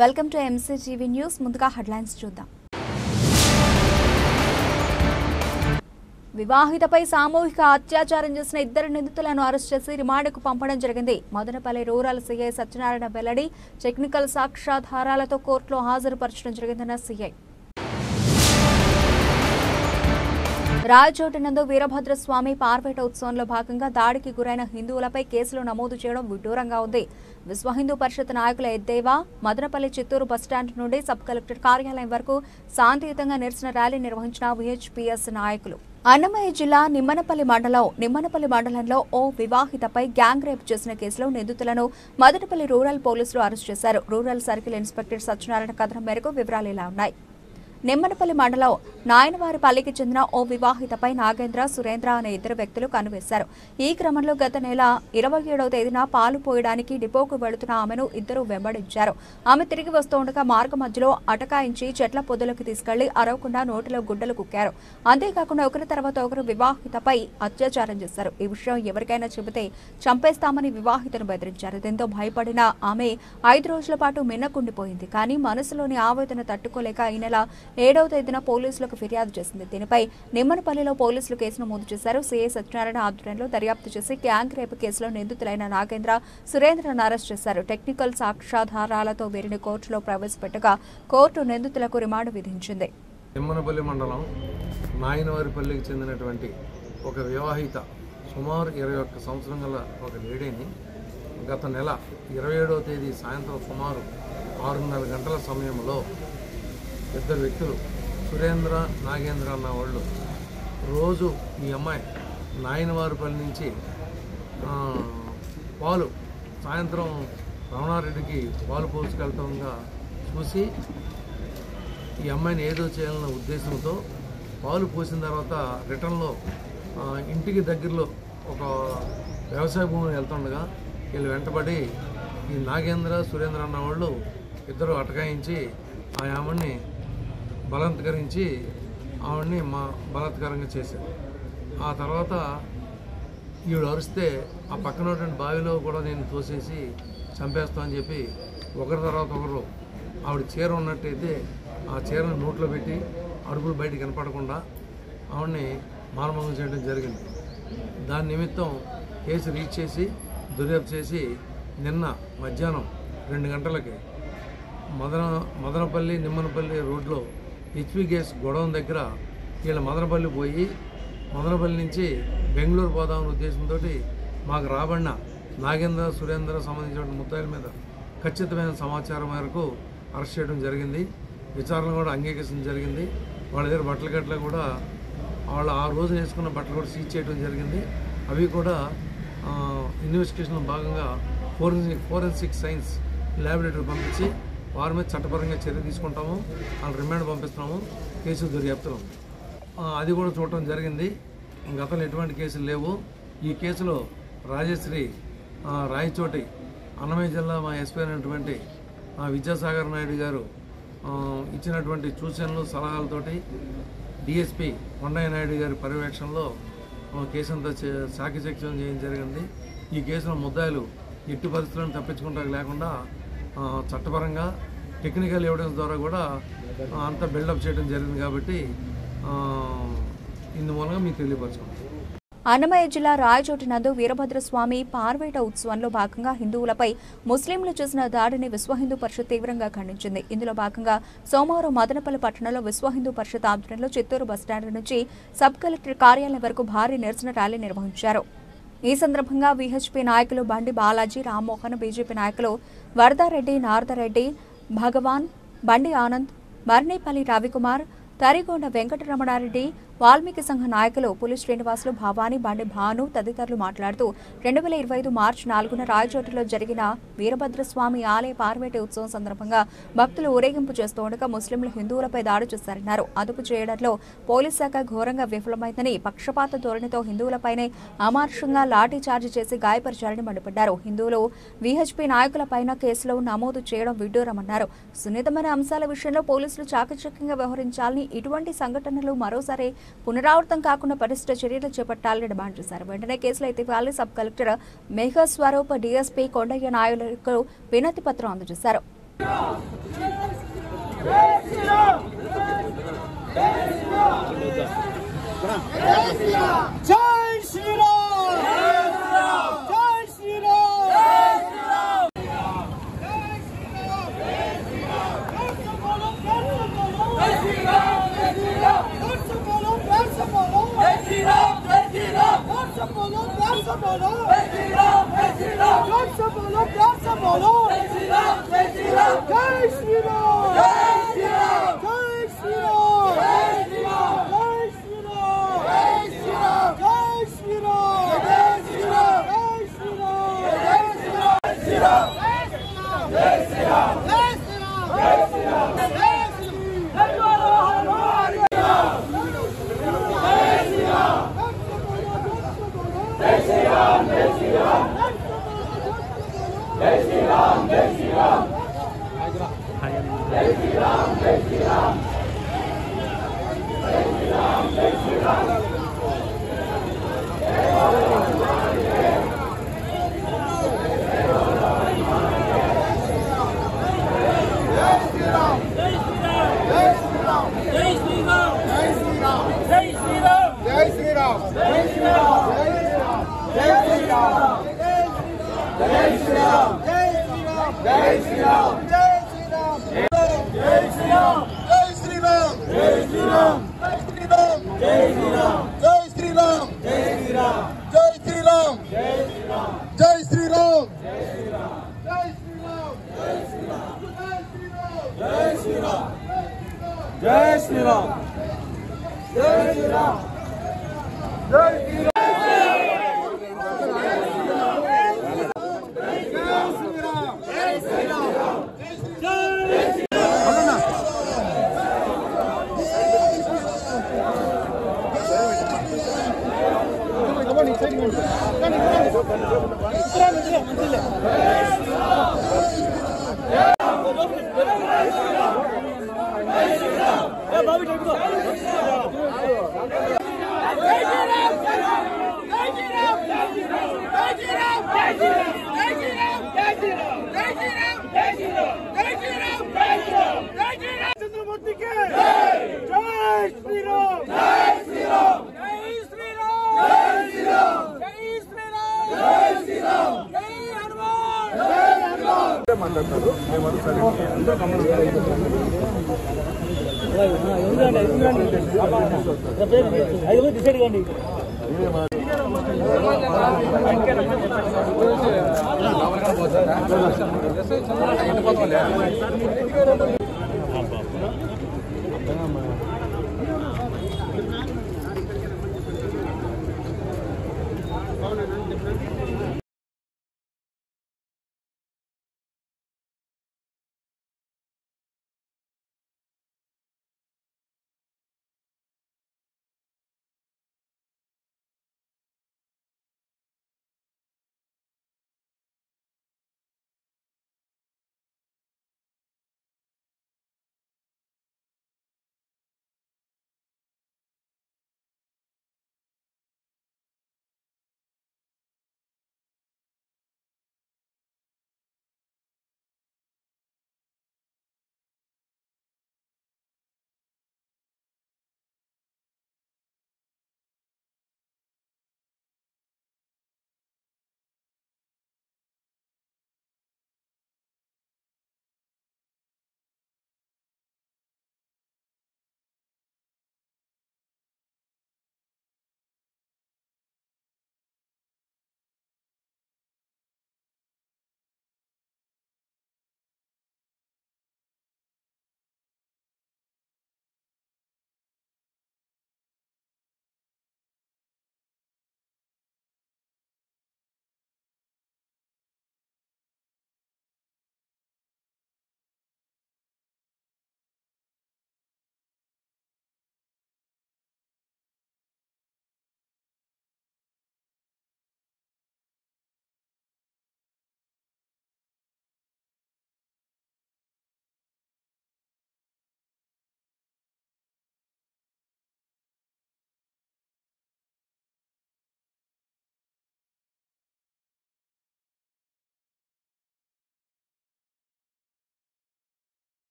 Welcome to MCTV news. ముందుగా headlines చూద్దాం. వివాహితపై సామూహిక అత్యాచారం చేసిన ఇద్దరు నిందితులను అరెస్ట్ చేసి రిమాండ్కు పంపడం జరిగింది. మదనపల్లి రూరల్ సీఐ సత్యనారాయణ వెల్లడి టెక్నికల్ సాక్ష్యాధారాలతో కోర్టులో హాజరుపరచడం జరిగిందన్న సీఐ. రాయచోటి నందు వీరభద్రస్వామి పార్వేట ఉత్సవంలో భాగంగా దాడికి గురైన హిందువులపై కేసులు నమోదు చేయడం విడ్డూరంగా ఉంది. విశ్వ హిందూ పరిషత్ నాయకుల ఎద్దేవా మదనపల్లి చిత్తూరు బస్టాండ్ నుండి సబ్ కలెక్టర్ కార్యాలయం వరకు శాంతియుతంగా నిరసన ర్యాలీ నిర్వహించిన విహెచ్పీఎస్ నాయకులు. అన్నమయ్య జిల్లా నిమ్మనపల్లి మండలంలో ఓ వివాహితపై గ్యాంగ్ రేప్ చేసిన కేసులో నిందితులను మదనపల్లి రూరల్ పోలీసులు అరెస్ట్ చేశారు. రూరల్ సర్కిల్ ఇన్స్పెక్టర్ సత్యనారాయణ కథనం మేరకు వివరాలు ఇలా ఉన్నాయి. నిమ్మనపల్లి మండలం నాయనవారిపల్లికి చెందిన ఓ వివాహితపై నాగేంద్ర, సురేంద్ర అనే ఇద్దరు వ్యక్తులు కన్నువేశారు. ఈ క్రమంలో గత నెల 27వ తేదీన పాలు పోయడానికి డిపోకు వెళుతున్న ఆమెను ఇద్దరు వెంబడించారు. ఆమె తిరిగి వస్తుండగా మార్గ మధ్యలో అటకాయించి చెట్ల పొదలకు తీసుకెళ్లి అరవకుండా నోటిలో గుడ్డలు కుక్కారు. అంతేకాకుండా ఒకరి తర్వాత ఒకరు వివాహితపై అత్యాచారం చేశారు. ఈ విషయం ఎవరికైనా చెబితే చంపేస్తామని వివాహితను బెదిరించారు. దీంతో భయపడిన ఆమె 5 రోజుల పాటు మిన్నకుండిపోయింది. కానీ మనసులోని ఆవేదన తట్టుకోలేక ఈ నెల 7వ తేదీన పోలీసులకు ఫిర్యాదు చేసింది. దీనిపై నిమ్మనపల్లిలో పోలీసులు కేసు నమోదు చేశారు. సీఐ సత్యనారాయణ ఆధ్వర్యంలో దర్యాప్తు చేసి గ్యాంగ్ రేపు కేసులో నిందితులైన నాగేంద్ర, సురేంద్రను అరెస్ట్ చేశారు. టెక్నికల్ సాక్ష్యాధారాలతో వీరిని కోర్టులో ప్రవేశపెట్టగా కోర్టు నిందితులకు రిమాండ్ విధించింది. నిమ్మనపల్లి మండలం నాయనవారిపల్లికి చెందినటువంటి ఒక వివాహిత సుమారు 21 సంవత్సరం గల ఒక లేడీని గత నెల 27వ తేదీ సాయంత్రం సుమారు 6:30 గంటల సమయంలో ఇద్దరు వ్యక్తులు సురేంద్ర, నాగేంద్ర అన్న వాళ్ళు రోజు ఈ అమ్మాయి నాయనవారిపల్లి నుంచి పాలు సాయంత్రం రమణారెడ్డికి పాలు పోసుకెళ్తుండగా చూసి ఈ అమ్మాయిని ఏదో చేయాలన్న ఉద్దేశంతో పాలు పోసిన తర్వాత రిటర్న్లో ఇంటికి దగ్గరలో ఒక వ్యవసాయ భూమిని వెళ్తుండగా వీళ్ళు వెంటబడి ఈ నాగేంద్ర, సురేంద్ర అన్న వాళ్ళు ఇద్దరు అటకాయించి ఆ ఆమెని బలాత్కరించి ఆవిడ్ని బలాత్కారంగా చేశారు. ఆ తర్వాత ఈవిడ అరిస్తే ఆ పక్కన ఉన్నటువంటి బావిలో కూడా నేను తోసేసి చంపేస్తామని చెప్పి ఒకరి తర్వాత ఒకరు ఆవిడ చీర ఉన్నట్టయితే ఆ చీరను నోట్లో పెట్టి అడుగులు బయటికి కనపడకుండా ఆవిడ్ని మానభంగం చేయడం జరిగింది. దాని నిమిత్తం కేసు రీచ్ చేసి దర్యాప్తు చేసి నిన్న మధ్యాహ్నం 2 గంటలకి మదనపల్లి నిమ్మనపల్లి రోడ్లో హెచ్పి గ్యాస్ గొడవం దగ్గర వీళ్ళ మదనపల్లి పోయి మదనపల్లి నుంచి బెంగళూరు పోదామనే ఉద్దేశంతో మాకు రాబడిన నాగేంద్ర, సురేంద్ర సంబంధించిన ముద్దాయిల మీద ఖచ్చితమైన సమాచారం మేరకు అరెస్ట్ చేయడం జరిగింది. విచారణ కూడా అంగీకరించడం జరిగింది. వాళ్ళ దగ్గర బట్టల గట్ల కూడా వాళ్ళు ఆ రోజు వేసుకున్న బట్టలు కూడా సీజ్ చేయడం జరిగింది. అవి కూడా ఇన్వెస్టిగేషన్లో భాగంగా ఫోరెన్సిక్ సైన్స్ ల్యాబొరేటరీ పంపించి వారి మీద చట్టపరంగా చర్య తీసుకుంటాము. వాళ్ళు రిమాండ్ పంపిస్తున్నాము. కేసు దర్యాప్తులో అది కూడా చూడటం జరిగింది. గతంలో ఎటువంటి కేసులు లేవు. ఈ కేసులో రాజశ్రీ రాయచోటి అన్నమయ్య జిల్లా మా ఎస్పీ అయినటువంటి విద్యాసాగర్ నాయుడు గారు ఇచ్చినటువంటి సూచనలు, సలహాలతోటి డిఎస్పీ కొండయ్య నాయుడు గారి పర్యవేక్షణలో కేసు అంతా సాక్షిచక్యం చేయడం జరిగింది. ఈ కేసులో ముద్దాయిలు ఎట్టి పరిస్థితులను తప్పించుకుంటానికి లేకుండా చట్టపరంగా టెక్నికల్ ఎవిడెన్స్ ద్వారా కూడా అంతా బిల్డప్ చేయడం జరిగింది. కాబట్టి ఇందుమూలంగా మీకు తెలియపరచుకుంటాం. అన్నమయ్య జిల్లా రాయచోటి నందు వీరభద్రస్వామి పార్వేట ఉత్సవంలో భాగంగా హిందువులపై ముస్లింలు చేసిన దాడిని విశ్వ హిందూ పరిషత్ తీవ్రంగా ఖండించింది. ఇందులో భాగంగా సోమవారం మదనపల్లి పట్టణంలో విశ్వ హిందూ పరిషత్ ఆధ్వర్యంలో చిత్తూరు బస్టాండ్ నుంచి సబ్ కలెక్టర్ కార్యాలయం వరకు భారీ నిరసన ర్యాలీ నిర్వహించారు. ఈ సందర్భంగా విహెచ్పీ నాయకులు బండి బాలాజీ, రామ్మోహన్, బీజేపీ నాయకులు వరదారెడ్డి, నారదరెడ్డి, భగవాన్, బండి ఆనంద్, మర్నేపల్లి రవికుమార్, తరిగొండ వెంకటరమణారెడ్డి, వాల్మీకి సంఘ నాయకులు పులి శ్రీనివాసులు, భవానీ, బండి భాను తదితరులు మాట్లాడుతూ 2025 మార్చి 4న రాయచోటిలో జరిగిన వీరభద్రస్వామి ఆలయ పార్వేట ఉత్సవం సందర్భంగా భక్తులు ఊరేగింపు చేస్తూ ఉండగా ముస్లింలు హిందువులపై దాడి చేశారన్నారు. అదుపు చేయడంలో పోలీస్ శాఖ ఘోరంగా విఫలమైందని, పక్షపాత ధోరణితో హిందువులపైనే అమానుషంగా లాఠీ చార్జీ చేసి గాయపరిచారని మండిపడ్డారు. హిందువులు విహెచ్పీ నాయకులపైన కేసులు నమోదు చేయడం విడ్డూరమన్నారు. సున్నితమైన అంశాల విషయంలో పోలీసులు చాకచక్యంగా వ్యవహరించాలని, ఇటువంటి సంఘటనలు మరోసారి పునరావృతం కాకుండా పరిష్ట చర్యలు చేపట్టాలని డిమాండ్ చేశారు. వెంటనే కేసులు ఎత్తివేయాలని sub collector Meghswaroop, DSP Kondaiah నాయులకు వినతి పత్రం అందజేశారు.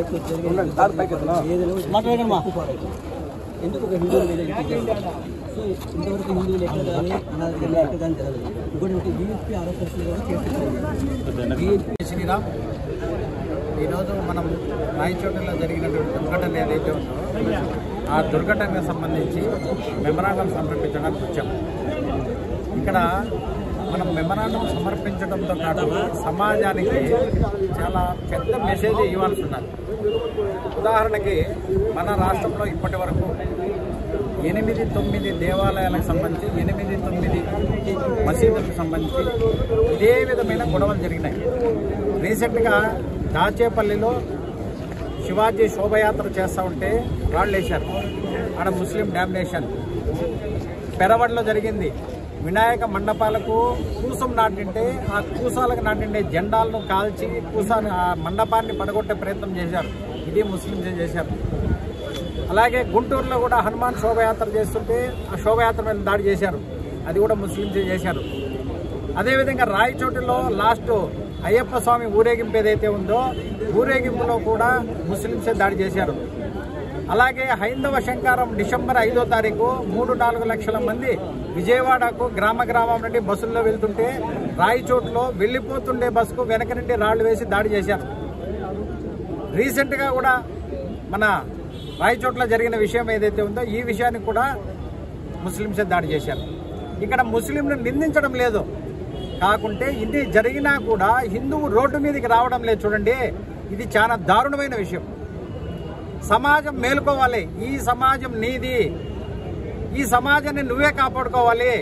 ఎందుకు ఒక హిందువుల మీద సో ఇంతవరకు హిందువులు ఎక్కడ కానీ అనాథలు ఎక్కడ కానీ జరగదు. ఇంకోటి వీఎస్పీ ఆరోపణలు కూడా చేస్తున్నారు. శ్రీరామ్, ఈరోజు మనం రాయచోటిలో జరిగినటువంటి దుర్ఘటన ఏదైతే ఉందో ఆ దుర్ఘటనకు సంబంధించి మెమరాండం సమర్పించడానికి వచ్చాం. ఇక్కడ మనం మెమరాండం సమర్పించడంతో పాటు సమాజానికి చాలా పెద్ద మెసేజ్ ఇవ్వాల్సి ఉన్నది. ఉదాహరణకి మన రాష్ట్రంలో ఇప్పటి వరకు 8-9 దేవాలయాలకు సంబంధించి 8-9 మసీదులకు సంబంధించి ఇదే విధమైన గొడవలు జరిగినాయి. రీసెంట్గా దాచేపల్లిలో శివాజీ శోభయాత్ర చేస్తూ ఉంటే రాళ్ళు వేశారు. ఆడ ముస్లిం డామినేషన్. పెరవడిలో జరిగింది. వినాయక మండపాలకు కూసం నాటింటే ఆ కూసాలకు నాటిండే జెండాలను కాల్చి ఆ మండపాన్ని పడగొట్టే ప్రయత్నం చేశారు. ఇది ముస్లింస్ చేశారు. అలాగే గుంటూరులో కూడా హనుమాన్ శోభయాత్ర చేస్తుంటే ఆ శోభయాత్ర మీద దాడి చేశారు. అది కూడా ముస్లింస్ చేశారు. అదేవిధంగా రాయచోటిలో లాస్ట్ అయ్యప్ప స్వామి ఊరేగింపు ఏదైతే ఉందో ఊరేగింపులో కూడా ముస్లింసే దాడి చేశారు. అలాగే హైందవ శంకారం డిసెంబర్ 5వ తారీఖు 3-4 లక్షల మంది విజయవాడకు గ్రామం నుండి బస్సుల్లో వెళ్తుంటే రాయచోట్లో వెళ్ళిపోతుండే బస్సుకు వెనక నుండి రాళ్లు వేసి దాడి చేశారు. రీసెంట్గా కూడా మన రాయచోట్ల జరిగిన విషయం ఏదైతే ఉందో ఈ విషయానికి కూడా ముస్లింసే దాడి చేశారు. ఇక్కడ ముస్లింను నిందించడం లేదు, కాకుంటే ఇది జరిగినా కూడా హిందువు రోడ్డు మీదకి రావడం లేదు. చూడండి, ఇది చాలా దారుణమైన విషయం. సమాజం మేలుకోవాలి. ఈ సమాజం నీది, ఈ సమాజాన్ని నువ్వే కాపాడుకోవాలి.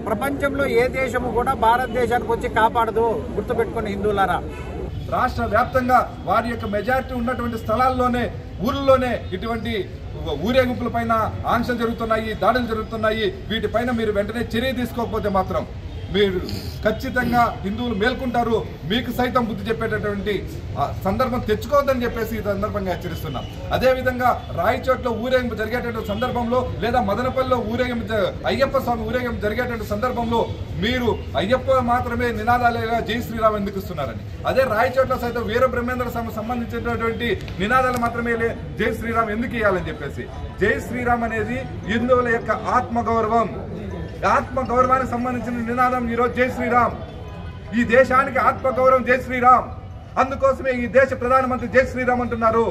ప్రపంచంలో ఏ దేశము కూడా భారతదేశానికి వచ్చి కాపాడదు. గుర్తుపెట్టుకుని హిందువులారా, రాష్ట్ర వ్యాప్తంగా వారి యొక్క మెజారిటీ ఉన్నటువంటి స్థలాల్లోనే ఊర్లోనే ఇటువంటి ఊరేగింపుల పైన ఆంక్షలు జరుగుతున్నాయి, దాడులు జరుగుతున్నాయి. వీటిపైన మీరు వెంటనే చర్య తీసుకోకపోతే మాత్రం మీరు ఖచ్చితంగా హిందువులు మేల్కొంటారు. మీకు సైతం బుద్ధి చెప్పేటటువంటి సందర్భం తెచ్చుకోవద్దని చెప్పేసి ఈ సందర్భంగా హెచ్చరిస్తున్నాం. అదేవిధంగా రాయచోట్లో ఊరేగింపు జరిగేటువంటి సందర్భంలో లేదా మదనపల్లిలో ఊరేగింపు అయ్యప్ప స్వామి ఊరేగింపు జరిగేటువంటి సందర్భంలో మీరు అయ్యప్ప మాత్రమే నినాదాలుగా జై శ్రీరామ్ ఎందుకు ఇస్తున్నారని, అదే రాయచోట్ల సైతం వీర బ్రహ్మేంద్ర సంబంధించినటువంటి నినాదాలు మాత్రమే జై శ్రీరామ్ ఎందుకు ఇవ్వాలని చెప్పేసి. జై శ్రీరామ్ అనేది హిందువుల యొక్క ఆత్మగౌరవం. ఆత్మగౌరవానికి సంబంధించిన నినాదం ఈరోజు జై శ్రీరామ్. ఈ దేశానికి ఆత్మగౌరవం జై శ్రీరామ్. అందుకోసమే ఈ దేశ ప్రధానమంత్రి జై శ్రీరామ్ అంటున్నారు.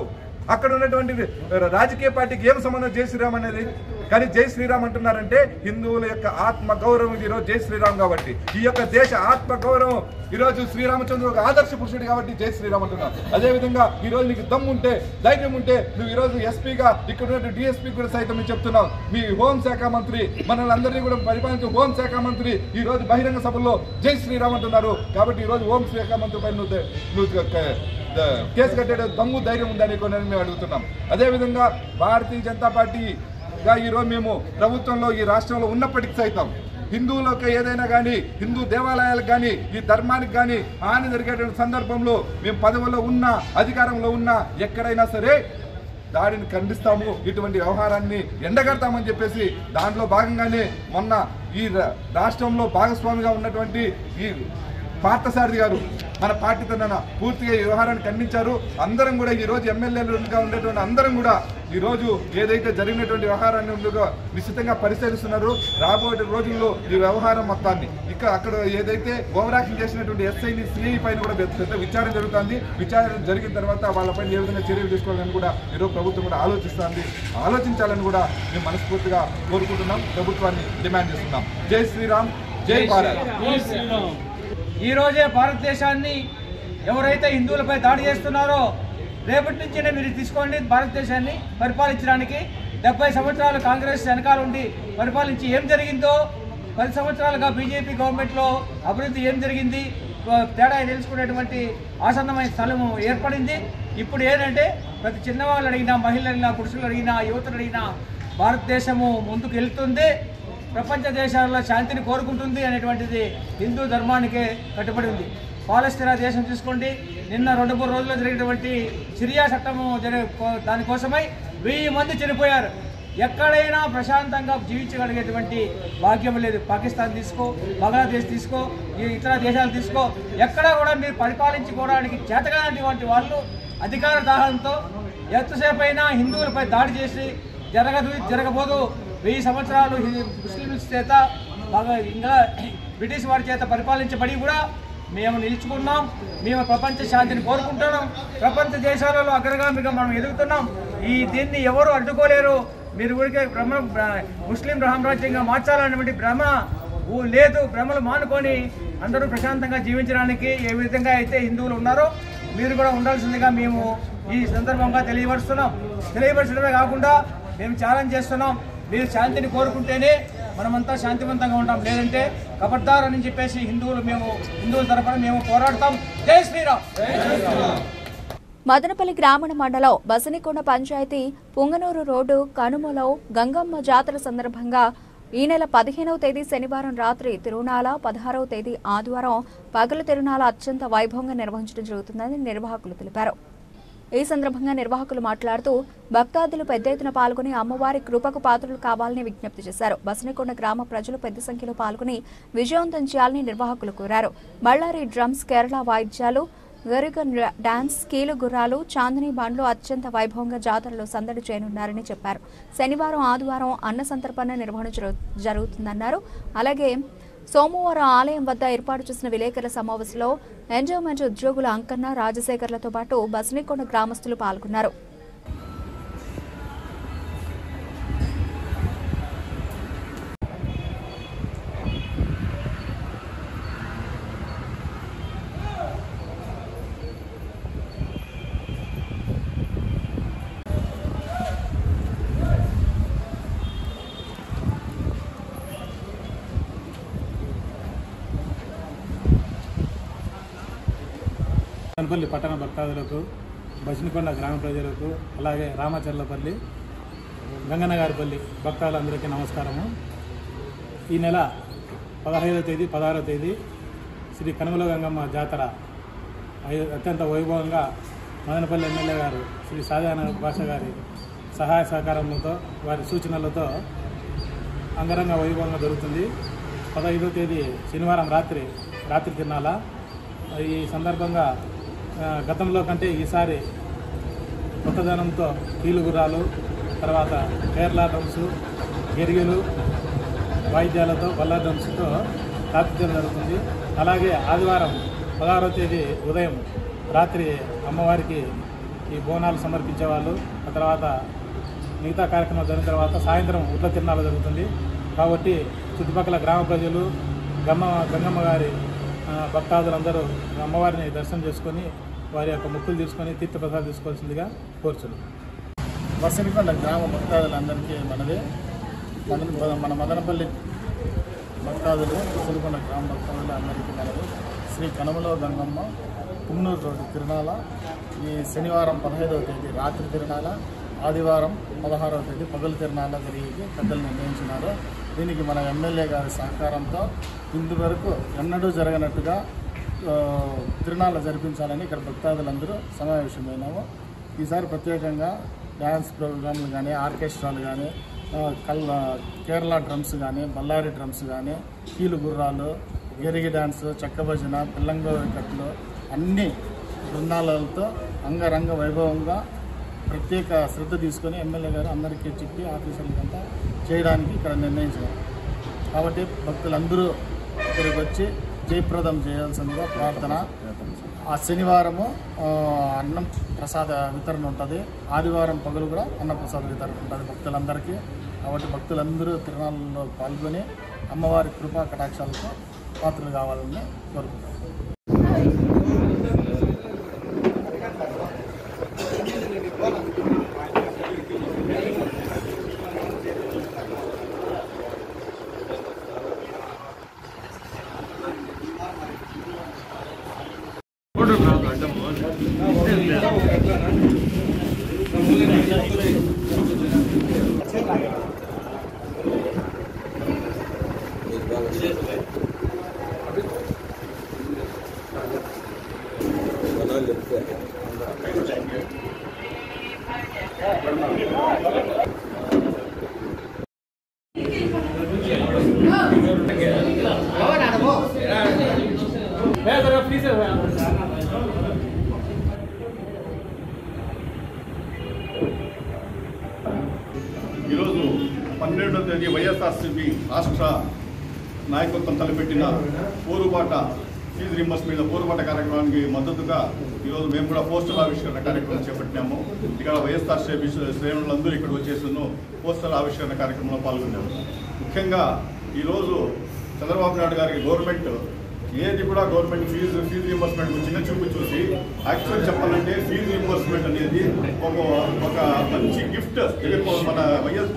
అక్కడ ఉన్నటువంటి రాజకీయ పార్టీకి ఏం సంబంధం జై శ్రీరామ్ అనేది? కానీ జై శ్రీరామ్ అంటున్నారంటే హిందువుల యొక్క ఆత్మ గౌరవం ఈరోజు జై శ్రీరామ్ కాబట్టి, ఈ యొక్క దేశ ఆత్మ గౌరవం ఈరోజు శ్రీరామచంద్ర ఒక ఆదర్శ పురుషుడు కాబట్టి జై శ్రీరామ్ అంటున్నారు. అదేవిధంగా ఈరోజు నీకు దమ్ము ఉంటే, ధైర్యం ఉంటే నువ్వు ఈరోజు ఎస్పీగా ఇక్కడ ఉన్న డిఎస్పీ కూడా సైతం మేము చెప్తున్నాం. మీ హోంశాఖ మంత్రి మనల్ని అందరినీ కూడా పరిపాలించే హోంశాఖ మంత్రి ఈరోజు బహిరంగ సభలో జై శ్రీరామ్ అంటున్నారు. కాబట్టి ఈరోజు హోంశాఖ మంత్రి పైన నువ్వు కేసు కట్టే దమ్ము ధైర్యం ఉందని మేము అడుగుతున్నాం. అదేవిధంగా భారతీయ జనతా పార్టీగా ఈరోజు మేము ప్రభుత్వంలో ఈ రాష్ట్రంలో ఉన్నప్పటికీ సైతం హిందువులకు ఏదైనా కానీ, హిందూ దేవాలయాలకు కానీ, ఈ ధర్మానికి కానీ హాని జరిగేటువంటి సందర్భంలో మేము పదవిలో ఉన్నా, అధికారంలో ఉన్నా ఎక్కడైనా సరే దాడిని ఖండిస్తాము, ఇటువంటి వ్యవహారాన్ని ఎండగడతామని చెప్పేసి దాంట్లో భాగంగానే మొన్న ఈ రాష్ట్రంలో భాగస్వామిగా ఉన్నటువంటి ఈ పార్థసారథి గారు మన పార్టీ తన పూర్తిగా ఈ వ్యవహారాన్ని ఖండించారు. అందరం కూడా ఈరోజు ఎమ్మెల్యేలుగా ఉండేటువంటి అందరం కూడా ఈరోజు ఏదైతే జరిగినటువంటి వ్యవహారాన్ని ఉందో నిశ్చితంగా పరిశీలిస్తున్నారు. రాబోయే రోజుల్లో ఈ వ్యవహారం మొత్తాన్ని అక్కడ ఏదైతే ఓవరాక్షన్ చేసినటువంటి ఎస్ఐని సిఐ పైన కూడా పెద్ద విచారణ జరుగుతుంది. విచారణ జరిగిన తర్వాత వాళ్ళపైన ఏ విధంగా చర్యలు తీసుకోవాలని కూడా ఈరోజు ప్రభుత్వం కూడా ఆలోచించాలని కూడా మేము మనస్ఫూర్తిగా కోరుకుంటున్నాం. ప్రభుత్వాన్ని డిమాండ్ చేస్తున్నాం. జై శ్రీరామ్, జై భారత్. ఈ రోజే భారతదేశాన్ని ఎవరైతే హిందువులపై దాడి చేస్తున్నారో రేపటి నుంచే మీరు తీసుకోండి. భారతదేశాన్ని పరిపాలించడానికి 70 సంవత్సరాలు కాంగ్రెస్ వెనకాల ఉండి పరిపాలించి ఏం జరిగిందో, 10 సంవత్సరాలుగా బీజేపీ గవర్నమెంట్లో అభివృద్ధి ఏం జరిగింది తేడా తెలుసుకునేటువంటి ఆసన్నమైన స్థలము ఏర్పడింది. ఇప్పుడు ఏంటంటే ప్రతి చిన్నవాళ్ళు అడిగినా, మహిళలు అడిగినా, పురుషులు అడిగినా, యువతలు అడిగినా భారతదేశము ముందుకు వెళ్తుంది, ప్రపంచ దేశాల్లో శాంతిని కోరుకుంటుంది అనేటువంటిది హిందూ ధర్మానికే కట్టుబడి ఉంది. పాలస్తీనా దేశం చూసుకోండి, నిన్న 2-3 రోజుల్లో జరిగినటువంటి సిరియా చట్టము దానికోసమై 1000 మంది చనిపోయారు. ఎక్కడైనా ప్రశాంతంగా జీవించగలిగేటువంటి భాగ్యం లేదు. పాకిస్తాన్ తీసుకో, బంగ్లాదేశ్ తీసుకో, ఇతర దేశాలు తీసుకో, ఎక్కడా కూడా మీరు పరిపాలించుకోవడానికి చేతగానటువంటి వాళ్ళు అధికార దాహంతో ఎంతసేపు అయినా హిందువులపై దాడి చేసి జరగబోదు 1000 సంవత్సరాలు ముస్లింల చేత బాగా ఇంకా బ్రిటిష్ వారి చేత పరిపాలించబడి కూడా మేము నిలుచుకున్నాం. మేము ప్రపంచ శాంతిని కోరుకుంటున్నాం. ప్రపంచ దేశాలలో అగ్రగామిగా మనం ఎదుగుతున్నాం. దీన్ని ఎవరు అడ్డుకోలేరు. మీరు ఊరికే ముస్లిం రామరాజ్యంగా మార్చాలన్నటువంటి భ్రమ లేదు. భ్రమలు మానుకొని అందరూ ప్రశాంతంగా జీవించడానికి ఏ విధంగా అయితే హిందువులు ఉన్నారో మీరు కూడా ఉండాల్సిందిగా మేము ఈ సందర్భంగా తెలియపరచడమే కాకుండా మేము ఛాలెంజ్ చేస్తున్నాం. మీరు శాంతిని కోరుకుంటేనే మనమంతా శాంతివంతంగా ఉంటాం, లేదంటే ఖబర్దార్ అని చెప్పేసి హిందువుల తరఫున మేము పోరాడతాం. జై శ్రీరామ్. మదనపల్లి గ్రామీణ మండలం బసనికొండ పంచాయతీ పుంగనూరు రోడ్డు కనుమలో గంగమ్మ జాతర సందర్భంగా ఈ నెల 15వ తేదీ శనివారం రాత్రి తిరునాళ, 16వ తేదీ ఆదివారం పగలు తిరునాళ అత్యంత వైభవంగా నిర్వహించడం జరుగుతుందని నిర్వాహకులు తెలిపారు. ఈ సందర్భంగా నిర్వాహకులు మాట్లాడుతూ భక్తాదులు పెద్ద ఎత్తున పాల్గొని అమ్మవారి కృపకు పాత్రలు కావాలని విజ్ఞప్తి చేశారు. బసనికొండ గ్రామ ప్రజలు పెద్ద సంఖ్యలో పాల్గొని విజయవంతం చేయాలని నిర్వాహకులు కోరారు. బళ్ళారి డ్రమ్స్, కేరళ వాయిద్యాలు, గరిగన్ డాన్స్, కీలు గుర్రాలు, చాందినీ బండ్లు అత్యంత వైభవంగా జాతరలో సందడి చేయనున్నారని చెప్పారు. శనివారం, ఆదివారం అన్న సంతర్పణ నిర్వహణ జరుగుతుందన్నారు. అలాగే సోమవారం ఆలయం వద్ద ఏర్పాటు చేసిన విలేకరుల సమావేశంలో ఎంజాయ్మెంట్ ఉద్యోగుల అంకన్న, రాజశేఖర్లతో పాటు బసనికొండ గ్రామస్తులు పాల్గొన్నారు. మదనపల్లి పట్టణ భక్తాదులకు, బసనికొండ గ్రామ ప్రజలకు, అలాగే రామచర్లపల్లి, గంగన్నగారిపల్లి భక్తాదులందరికీ నమస్కారము. ఈ నెల 15వ తేదీ, 16వ తేదీ శ్రీ కనుమల గంగమ్మ జాతర అత్యంత వైభవంగా మదనపల్లి ఎమ్మెల్యే గారు శ్రీ షాజహాన్ బాషా గారి సహాయ సహకారములతో, వారి సూచనలతో అంగరంగ వైభవంగా జరుగుతుంది. 15వ తేదీ శనివారం రాత్రి తిరునాళ. ఈ సందర్భంగా గతంలో కంటే ఈసారి కొత్తదనంతో కీలు గుర్రాలు, తర్వాత కేరళ డ్రమ్స్, గెరిగెలు వాయిద్యాలతో, బల్లా డ్రమ్స్తో రాత్రిజనం జరుగుతుంది. అలాగే ఆదివారం 16వ తేదీ ఉదయం రాత్రి అమ్మవారికి ఈ బోనాలు సమర్పించేవాళ్ళు. ఆ తర్వాత మిగతా కార్యక్రమాలు జరిగిన తర్వాత సాయంత్రం ఉట్ల తిరునాళ్ళ జరుగుతుంది. కాబట్టి చుట్టుపక్కల గ్రామ ప్రజలు, గంగమ్మ గారి భక్తాదులందరూ అమ్మవారిని దర్శనం చేసుకొని వారి యొక్క మొక్కులు తీసుకొని తీర్థప్రసాదాలు తీసుకోవాల్సిందిగా కోరుచున్నాం. బసనికొండ గ్రామ భక్తాదులందరికీ మన మదనపల్లి భక్తాదులు, బసనికొండ గ్రామ భక్తాదులు అందరికీ మనది శ్రీ కనుమల గంగమ్మ పుంగనూరు రోడ్డు తిరునాళ. ఈ శనివారం 15వ తేదీ రాత్రి తిరునాళ, ఆదివారం 16వ తేదీ పగలు తిరునాళ జరిగి పెద్దలు నిర్ణయించినారు. దీనికి మన ఎమ్మెల్యే గారి సహకారంతో ఇందువరకు ఎన్నడూ జరగనట్టుగా తిరునాళ్ళ జరిపించాలని ఇక్కడ భక్తాదులందరూ సమావేశమైనాము. ఈసారి ప్రత్యేకంగా డ్యాన్స్ ప్రోగ్రాంలు కానీ, ఆర్కెస్ట్రాలు కానీ, కేరళ డ్రమ్స్ కానీ, బళ్ళారి డ్రమ్స్ కానీ, కీలు గుర్రాలు, గెరిగి డ్యాన్స్, చెక్క భజన, పిల్లంగో కట్లు అన్ని బృందాలతో అంగరంగ వైభవంగా ప్రత్యేక శ్రద్ధ తీసుకొని ఎమ్మెల్యే గారు అందరికీ చెప్పి ఆఫీసర్లకంతా చేయడానికి ఇక్కడ నిర్ణయించారు. కాబట్టి భక్తులందరూ ఇక్కడికి వచ్చి జయప్రదం చేయాల్సిందిగా ప్రార్థన. ఆ శనివారము అన్నం ప్రసాద వితరణ ఉంటుంది, ఆదివారం పగలు కూడా అన్న ప్రసాద వితరణ ఉంటుంది భక్తులందరికీ. కాబట్టి భక్తులందరూ తిరునాళ్ళలో పాల్గొని అమ్మవారి కృపా కటాక్షాలకు పాత్రలు కావాలని కోరుకుంటున్నాం. ఈరోజు 12వ తేదీ వైఎస్ఆర్సీపీ రాష్ట్ర నాయకత్వం తలపెట్టిన పోరుబాట ఫీజు రింబర్స్మెంట్ పోరుబాట కార్యక్రమానికి మద్దతుగా ఈరోజు మేము కూడా పోస్టల్ ఆవిష్కరణ కార్యక్రమం చేపట్టాము. ఇక్కడ వైఎస్ఆర్సీపీ శ్రేణులందరూ ఇక్కడ వచ్చేసిన పోస్టల్ ఆవిష్కరణ కార్యక్రమంలో పాల్గొన్నాము. ముఖ్యంగా ఈరోజు చంద్రబాబు నాయుడు గారికి గవర్నమెంట్ ఏది కూడా గవర్నమెంట్ ఫీజు రింబర్స్మెంట్ చిన్న చూపు చూసి యాక్చువల్ చెప్పాలంటే ఫీజు రింబర్స్మెంట్ అనేది ఒక మంచి గిఫ్ట్ మన వైఎస్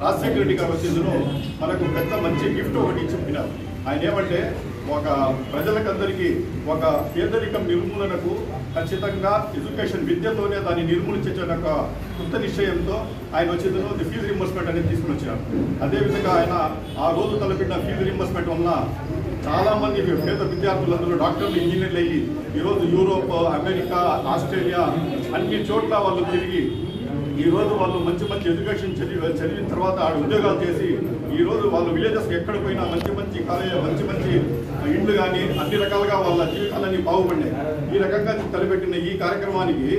రాజశేఖర రెడ్డి గారు వచ్చిందో మనకు పెద్ద మంచి గిఫ్ట్ ఒకటి చెప్పినారు. ఆయన ఏమంటే ఒక ప్రజలకందరికీ ఒక పేదరికం నిర్మూలనకు ఖచ్చితంగా ఎడ్యుకేషన్ విద్యతోనే దాన్ని నిర్మూలించే ఒక కృత నిశ్చయంతో ఆయన వచ్చేందుకు ఫీజు రింబర్స్మెంట్ అనేది తీసుకుని వచ్చారు. అదేవిధంగా ఆయన ఆ రోజు తలపెట్టిన ఫీజు రింబర్స్మెంట్ వలన చాలామంది పేద విద్యార్థులందరూ డాక్టర్లు ఇంజనీర్లు అయ్యి ఈరోజు యూరోప్, అమెరికా, ఆస్ట్రేలియా అన్ని చోట్ల వాళ్ళు తిరిగి ఈరోజు వాళ్ళు మంచి ఎడ్యుకేషన్ చదివిన తర్వాత ఉద్యోగాలు చేసి ఈరోజు వాళ్ళు విలేజెస్ ఎక్కడ పోయినా మంచి కాలేజ్ మంచి ఇండ్లు కానీ అన్ని రకాలుగా వాళ్ళ జీవితాలన్నీ బాగుపడినాయి. ఈ రకంగా తలపెట్టిన ఈ కార్యక్రమానికి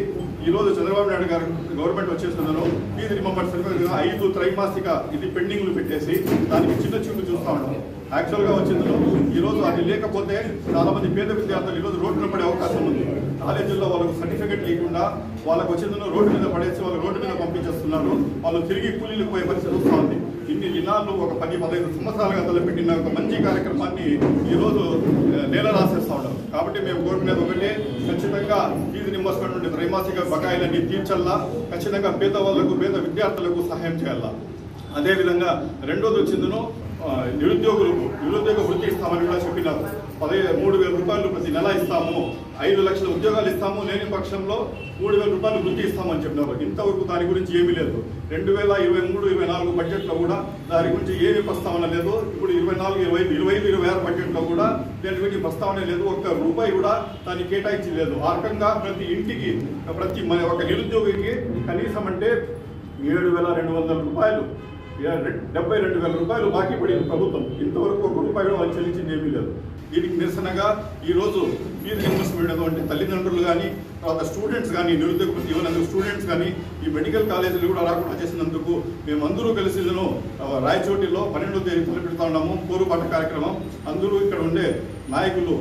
ఈరోజు చంద్రబాబు నాయుడు గారు గవర్నమెంట్ వచ్చేస్తున్నాను ఫీజు రింబర్స్మెంట్ 5 త్రైమాసిక ఇది పెండింగ్లు పెట్టేసి దానికి చిన్న చూపు చూస్తూ ఉన్నాం. యాక్చువల్గా వచ్చిందో ఈరోజు అది లేకపోతే చాలామంది పేద విద్యార్థులు ఈరోజు రోడ్డున పడే అవకాశం ఉంది. కాలేజీల్లో వాళ్ళకు సర్టిఫికెట్ లేకుండా వాళ్ళకు వచ్చిందో రోడ్డు మీద పడేసి వాళ్ళు రోడ్డు మీద పంపించేస్తున్నారు. వాళ్ళు తిరిగి కూలీలకు పోయే పరిస్థితి వస్తూ ఉంది. ఇన్ని దినాలు ఒక 10-15 సంవత్సరాలుగా తలపెట్టిన ఒక మంచి కార్యక్రమాన్ని ఈరోజు నేల రాసేస్తూ ఉన్నారు. కాబట్టి మేము కోర్టు మీద ఒకటే ఖచ్చితంగా ఫీజు రింబర్స్మెంట్ నుండి త్రైమాసిక బకాయిలన్నీ తీర్చల్లా, ఖచ్చితంగా పేద విద్యార్థులకు సహాయం చేయాలా. అదేవిధంగా రెండోది వచ్చిందను నిరుద్యోగ వృత్తి ఇస్తామని కూడా చెప్పినారు. 3,000 రూపాయలు ప్రతి నెల ఇస్తాము, 5 లక్షల ఉద్యోగాలు ఇస్తాము, లేని పక్షంలో 3,000 రూపాయలు వృత్తి ఇస్తామని చెప్పినారు. ఇంతవరకు దాని గురించి ఏమీ లేదు. 2023-24 బడ్జెట్లో కూడా దాని గురించి ఏమీ ప్రస్తావన లేదు. ఇప్పుడు 24-25-26 బడ్జెట్లో కూడా దాని గురించి ప్రస్తావన లేదు. ఒక్క రూపాయి కూడా దాన్ని కేటాయించి లేదు. ఆ రకంగా ప్రతి ఇంటికి ఒక నిరుద్యోగికి కనీసం అంటే 7,200 రూపాయలు 72,000 రూపాయలు బాకీ పడింది ప్రభుత్వం. ఇంతవరకు ఒక రూపాయి కూడా వాళ్ళు చెల్లించింది ఏమీ లేదు. దీనికి నిరసనగా ఈరోజు ఫీజు రింబర్స్మెంట్ అంటే తల్లిదండ్రులు కానీ తర్వాత స్టూడెంట్స్ కానీ నిరుద్యోగ ఇవ్వనందుకు స్టూడెంట్స్ కానీ ఈ మెడికల్ కాలేజీలు కూడా రాకుండా చేసినందుకు మేమందరూ కలిసి రాయచోటిలో 12వ తేదీ తలపెడతా ఉన్నాము పోరుబాట కార్యక్రమం. అందరూ ఇక్కడ ఉండే నాయకులు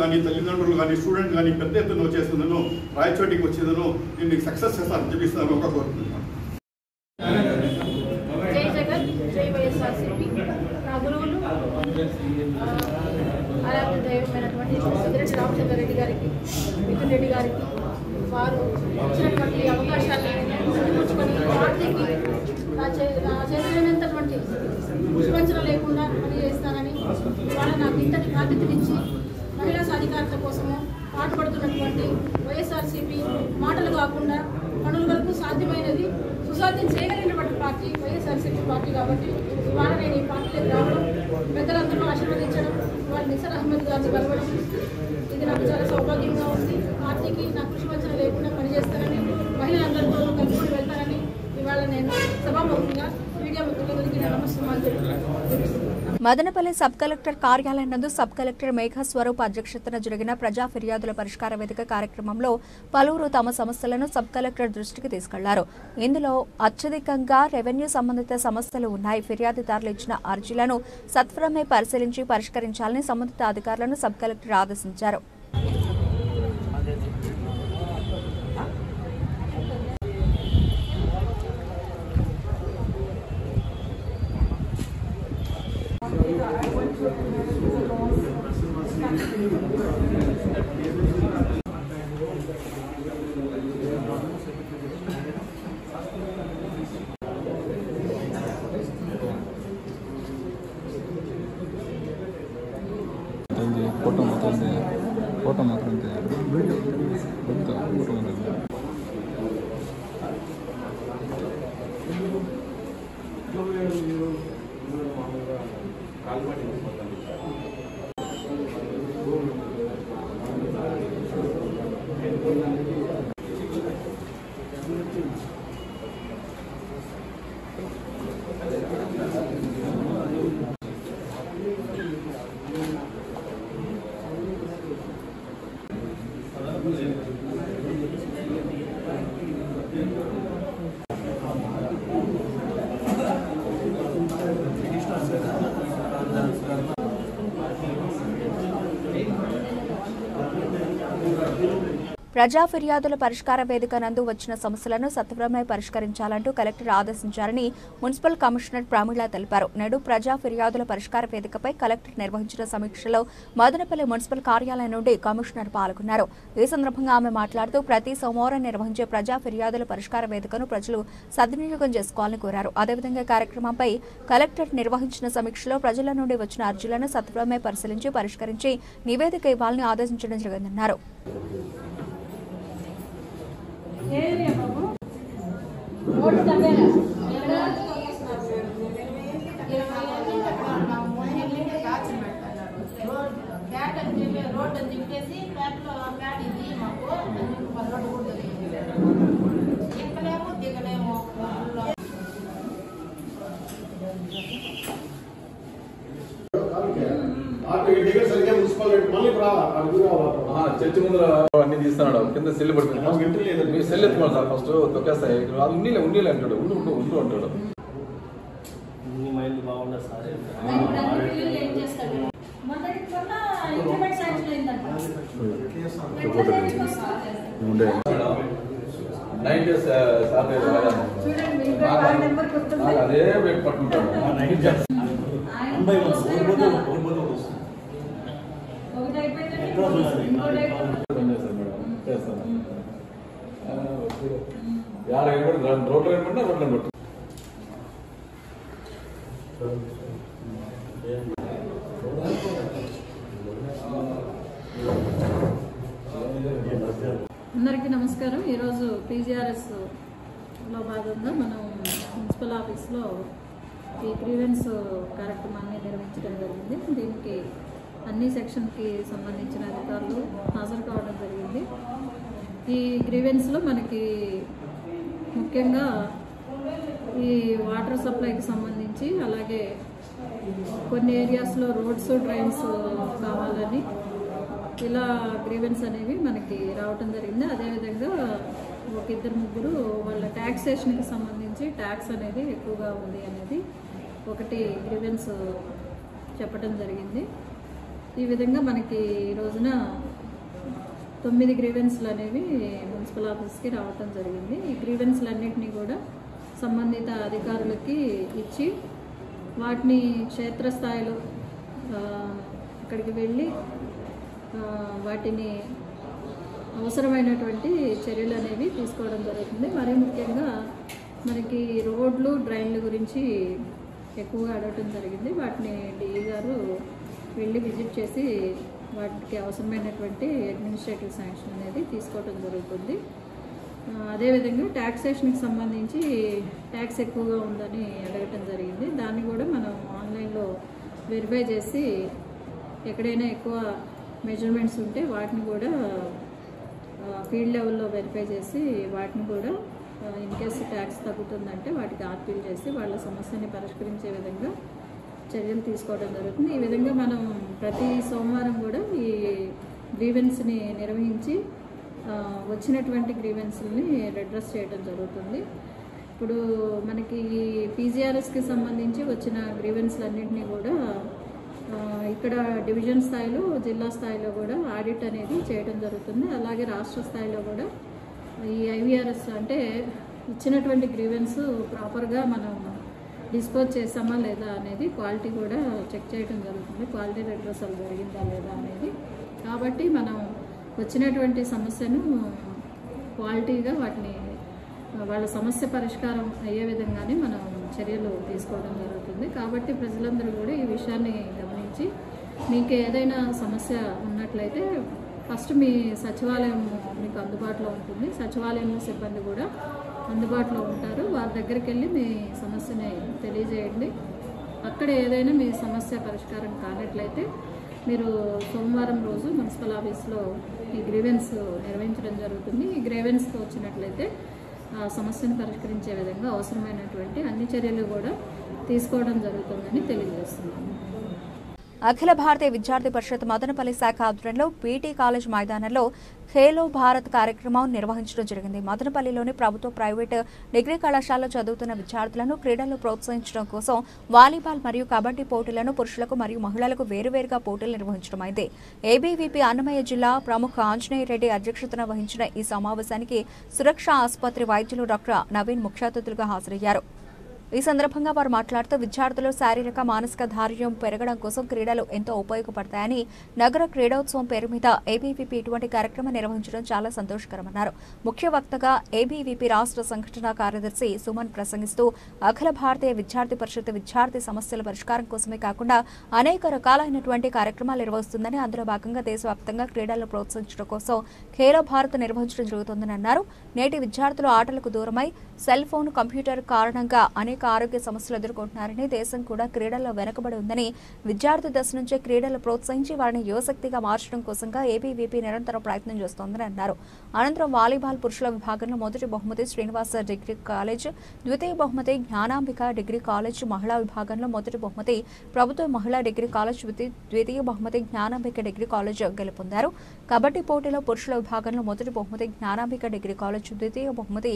కానీ తల్లిదండ్రులు కానీ స్టూడెంట్స్ కానీ పెద్ద ఎత్తున వచ్చేసిందను రాయచోటికి వచ్చేదను దీన్ని సక్సెస్ చేస్తారని చెప్పిస్తాను ఒక కోరుకుంటున్నాను. నా గురువులు ఆరాధ్య దైవమైనటువంటి సిద్దిరెడ్డి రామచంద్ర రెడ్డి గారికి, మిథున్ రెడ్డి గారికి వారు ఇచ్చినటువంటి అవకాశాన్ని అందిపుచ్చుకొని పార్టీకి నా చేతులైనంతటువంటి వివంచన లేకుండా పనిచేస్తానని ఇవాళ నాకు ఇంతటి బాధ్యతనిచ్చి మహిళా సాధికారత కోసము పాటుపడుతున్నటువంటి వైఎస్ఆర్సీపీ మాటలు కాకుండా పనుల వరకు సాధ్యమైనది సుసాధ్యం చేయగలిగినటువంటి పార్టీ వైఎస్ఆర్సీపీ పార్టీ. కాబట్టి ఇవాళ నేను ఈ పార్టీలోకి రావడం, పెద్దలందరూ ఆశీర్వదించడం, ఇవాళ నిసార్ అహ్మద్ గారిని కలవడం ఇది నాకు చాలా సౌభాగ్యంగా ఉంది. పార్టీకి నా కృషి వంచన లేకుండా పనిచేస్తానని, మహిళలందరితో కలుపుకొని వెళ్తానని ఇవాళ నేను సభాముఖంగా మీడియా మిత్రులందరికీ నమస్కారం తెలుపుతున్నాను. మదనపల్లి సబ్ కలెక్టర్ కార్యాలయం నందు సబ్ కలెక్టర్ మేఘా స్వరూప్ అధ్యక్షతన జరిగిన ప్రజా ఫిర్యాదుల పరిష్కార వేదిక కార్యక్రమంలో పలువురు తమ సమస్యలను సబ్ కలెక్టర్ దృష్టికి తీసుకెళ్లారు. ఇందులో అత్యధికంగా రెవెన్యూ సంబంధిత సమస్యలు ఉన్నాయి. ఫిర్యాదుదారులు ఇచ్చిన అర్జీలను సత్వరమే పరిశీలించి పరిష్కరించాలని సంబంధిత అధికారులను సబ్ కలెక్టర్ ఆదేశించారు. ಫೋಟೋ ಮಾತ್ರ ప్రజా ఫిర్యాదుల పరిష్కార వేదిక నందు వచ్చిన సమస్యలను సత్వరమే పరిష్కరించాలంటూ కలెక్టర్ ఆదేశించారని మున్సిపల్ కమిషనర్ ప్రమీళ తెలిపారు. నేడు ప్రజా ఫిర్యాదుల పరిష్కార వేదికపై కలెక్టర్ నిర్వహించిన సమీక్షలో మదనపల్లి మున్సిపల్ కార్యాలయం నుండి కమిషనర్ పాల్గొన్నారు. ఈ సందర్భంగా ఆమె మాట్లాడుతూ ప్రతి సోమవారం నిర్వహించే ప్రజా ఫిర్యాదుల పరిష్కార వేదికను ప్రజలు సద్వినియోగం చేసుకోవాలని కోరారు. అదేవిధంగా కార్యక్రమంపై కలెక్టర్ నిర్వహించిన సమీక్షలో ప్రజల నుండి వచ్చిన అర్జీలను సత్వరమే పరిశీలించి పరిష్కరించి నివేదిక ఇవ్వాలని ఆదేశించడం జరిగిందన్నారు. చర్చి ముందు అన్ని తీస్తున్నాడు కింద సెల్ పడుతుంది. మీరు సెల్ ఎత్తుకోండి సార్, ఫస్ట్ తొక్కేస్తాయి. ఉన్నీలే అంటాడు, ఉండు అంటాడు. నైట్ అదే పట్టుకుంటాడు. రోడ్లో ఏర్పడినా రోడ్లో పట్టు. అందరికీ నమస్కారం. ఈరోజు PGRSలో భాగంగా మనం మున్సిపల్ ఆఫీస్లో ఈ గ్రీవెన్స్ కార్యక్రమాన్ని నిర్వహించడం జరిగింది. దీనికి అన్ని సెక్షన్కి సంబంధించిన అధికారులు హాజరు కావడం జరిగింది. ఈ గ్రీవెన్స్లో మనకి ముఖ్యంగా ఈ వాటర్ సప్లైకి సంబంధించి, అలాగే కొన్ని ఏరియాస్లో రోడ్స్ డ్రైన్స్ కావాలని ఇలా గ్రీవెన్స్ అనేవి మనకి రావటం జరిగింది. అదేవిధంగా ఒక ఇద్దరు ముగ్గురు వాళ్ళ ట్యాక్సేషన్కి సంబంధించి ట్యాక్స్ అనేది ఎక్కువగా ఉంది అనేది ఒకటి గ్రీవెన్స్ చెప్పడం జరిగింది. ఈ విధంగా మనకి ఈ రోజున 9 గ్రీవెన్స్లు అనేవి మున్సిపల్ ఆఫీస్కి రావటం జరిగింది. ఈ గ్రీవెన్స్లన్నింటినీ కూడా సంబంధిత అధికారులకి ఇచ్చి వాటిని క్షేత్రస్థాయిలో ఇక్కడికి వెళ్ళి వాటిని అవసరమైనటువంటి చర్యలు అనేవి తీసుకోవడం జరుగుతుంది. మరీ ముఖ్యంగా మనకి రోడ్లు డ్రైన్ల గురించి ఎక్కువగా అడగటం జరిగింది. వాటిని డిఈ గారు వెళ్ళి విజిట్ చేసి వాటికి అవసరమైనటువంటి అడ్మినిస్ట్రేటివ్ శాంక్షన్ అనేది తీసుకోవడం జరుగుతుంది. అదేవిధంగా ట్యాక్సేషన్కి సంబంధించి ట్యాక్స్ ఎక్కువగా ఉందని అడగటం జరిగింది. దాన్ని కూడా మనం ఆన్లైన్లో వెరిఫై చేసి ఎక్కడైనా ఎక్కువ మెజర్మెంట్స్ ఉంటే వాటిని కూడా ఫీల్డ్ లెవెల్లో వెరిఫై చేసి వాటిని కూడా ఇన్ కేసు ట్యాక్స్ తగ్గుతుందంటే వాటికి ఆర్పీల్ చేసి వాళ్ళ సమస్యని పరిష్కరించే విధంగా చర్యలు తీసుకోవడం జరుగుతుంది. ఈ విధంగా మనం ప్రతి సోమవారం కూడా ఈ గ్రీవెన్స్ని నిర్వహించి వచ్చినటువంటి గ్రీవెన్స్ని అడ్రస్ చేయడం జరుగుతుంది. ఇప్పుడు మనకి PGRSకి సంబంధించి వచ్చిన గ్రీవెన్స్లన్నింటినీ కూడా ఇక్కడ డివిజన్ స్థాయిలో, జిల్లా స్థాయిలో కూడా ఆడిట్ అనేది చేయడం జరుగుతుంది. అలాగే రాష్ట్ర స్థాయిలో కూడా ఈ IVRS అంటే ఇచ్చినటువంటి గ్రీవెన్స్ ప్రాపర్గా మనం డిస్పోజ్ చేసామా లేదా అనేది క్వాలిటీ కూడా చెక్ చేయడం జరుగుతుంది. క్వాలిటీ రిడ్రెసల్ జరిగిందా లేదా అనేది. కాబట్టి మనం వచ్చినటువంటి సమస్యను క్వాలిటీగా వాటిని వాళ్ళ సమస్య పరిష్కారం అయ్యే విధంగానే మనం చర్యలు తీసుకోవడం జరుగుతుంది. కాబట్టి ప్రజలందరూ కూడా ఈ విషయాన్ని గమనించి మీకు ఏదైనా సమస్య ఉన్నట్లయితే ఫస్ట్ మీ సచివాలయం మీకు అందుబాటులో ఉంటుంది. సచివాలయంలో సిబ్బంది కూడా అందుబాటులో ఉంటారు. వారి దగ్గరికి వెళ్ళి మీ సమస్యని తెలియజేయండి. అక్కడ ఏదైనా మీ సమస్య పరిష్కారం కానట్లయితే మీరు సోమవారం రోజు మున్సిపల్ ఆఫీస్లో ఈ గ్రీవెన్స్ నిర్వహించడం జరుగుతుంది. ఈ గ్రీవెన్స్తో వచ్చినట్లయితే ఆ సమస్యను పరిష్కరించే విధంగా అవసరమైనటువంటి అన్ని చర్యలు కూడా తీసుకోవడం జరుగుతుందని తెలియజేస్తున్నాను. అఖిల భారతీయ విద్యార్థి పరిషత్ మదనపల్లి శాఖ ఆధ్వర్యంలో పీటీ కాలేజ్ మైదానంలో ఖేలో భారత్ కార్యక్రమం నిర్వహించడం జరిగింది. మదనపల్లిలోని ప్రభుత్వ ప్రైవేటు డిగ్రీ కళాశాలలో చదువుతున్న విద్యార్థులను క్రీడల్లో ప్రోత్సహించడం కోసం వాలీబాల్ మరియు కబడ్డీ పోటీలను పురుషులకు మరియు మహిళలకు వేరువేరుగా పోటీలు నిర్వహించడం అయింది. ఏబీవీపీ అన్నమయ్య జిల్లా ప్రముఖ ఆంజనేయ రెడ్డి అధ్యక్షతన వహించిన ఈ సమావేశానికి సురక్ష ఆసుపత్రి వైద్యులు డాక్టర్ నవీన్ ముఖ్య అతిథులుగా హాజరయ్యారు. ఈ సందర్భంగా వారు మాట్లాడుతూ విద్యార్థులు శారీరక మానసిక ధైర్యం పెరగడం కోసం క్రీడలు ఎంతో ఉపయోగపడతాయని, నగర క్రీడోత్సవం పేరు మీద ఏబీవీపీ ఇటువంటి కార్యక్రమం నిర్వహించడం చాలా సంతోషకరమన్నారు. ముఖ్య వక్తగా ఏబీవీపీ రాష్ట్ర సంఘటన కార్యదర్శి సుమన్ ప్రసంగిస్తూ అఖిల భారతీయ విద్యార్థి పరిషత్ విద్యార్థి సమస్యల పరిష్కారం కోసమే కాకుండా అనేక రకాలైనటువంటి కార్యక్రమాలు నిర్వహిస్తుందని, అందులో భాగంగా దేశవ్యాప్తంగా క్రీడలను ప్రోత్సహించడం కోసం ఖేలో భారత్ నిర్వహించడం జరుగుతుందని అన్నారు. నేటి విద్యార్థులు ఆటలకు దూరమై సెల్ ఫోన్, కంప్యూటర్ కారణంగా అనేక ఆరోగ్య సమస్యలు ఎదుర్కొంటున్నారని, దేశం కూడా క్రీడల్లో వెనుకబడి ఉందని, విద్యార్థి దశ నుంచే క్రీడలు ప్రోత్సహించి వారిని యువశక్తిగా మార్చడం కోసంగా ఏబీవీపీ నిరంతరం ప్రయత్నం చేస్తోందని అన్నారు. అనంతరం వాలీబాల్ పురుషుల విభాగంలో మొదటి బహుమతి శ్రీనివాస డిగ్రీ కాలేజ్, ద్వితీయ బహుమతి జ్ఞానాంబిక డిగ్రీ కాలేజ్, మహిళా విభాగంలో మొదటి బహుమతి ప్రభుత్వ మహిళా డిగ్రీ కాలేజ్, ద్వితీయ బహుమతి జ్ఞానాంబిక డిగ్రీ కాలేజ్ గెలుపొందారు. కబడ్డీ పోటీలో పురుషుల విభాగంలో మొదటి బహుమతి జ్ఞానాంబిక డిగ్రీ కాలేజ్, ద్వితీయ బహుమతి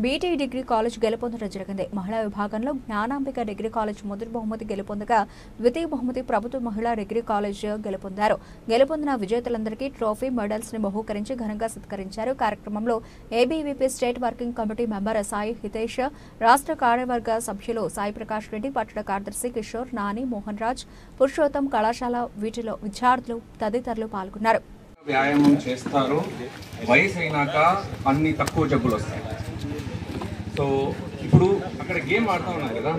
బీటీ డిగ్రీ కాలేజ్ గెలుపొందడం జరిగింది. మహిళా విభాగంలో జ్ఞానాంబిక డిగ్రీ కాలేజ్ మొదటి బహుమతి గెలుపొందగా, ద్వితీయ బహుమతి ప్రభుత్వ మహిళా డిగ్రీ కాలేజ్ గెలుపొందారు. గెలుపొందిన విజేతలందరికీ ట్రోఫీ, మెడల్స్ ని బహూకరించి ఘనంగా సత్కరించారు. కార్యక్రమంలో ABVP state working committee member Sai Hitesh, రాష్ట్ర కార్యవర్గ సభ్యులు సాయి ప్రకాష్ రెడ్డి, పట్టణ కార్యదర్శి కిషోర్, నాని, మోహన్ రాజ్, పురుషోత్తం, కళాశాల వీటిలో విద్యార్థులు తదితరులు పాల్గొన్నారు. వ్యాయామం చేస్తారు, వయసు అయినాక అన్ని తక్కువ జబ్బులు వస్తాయి. సో ఇప్పుడు అక్కడ గేమ్ ఆడుతూ ఉన్నారు కదా,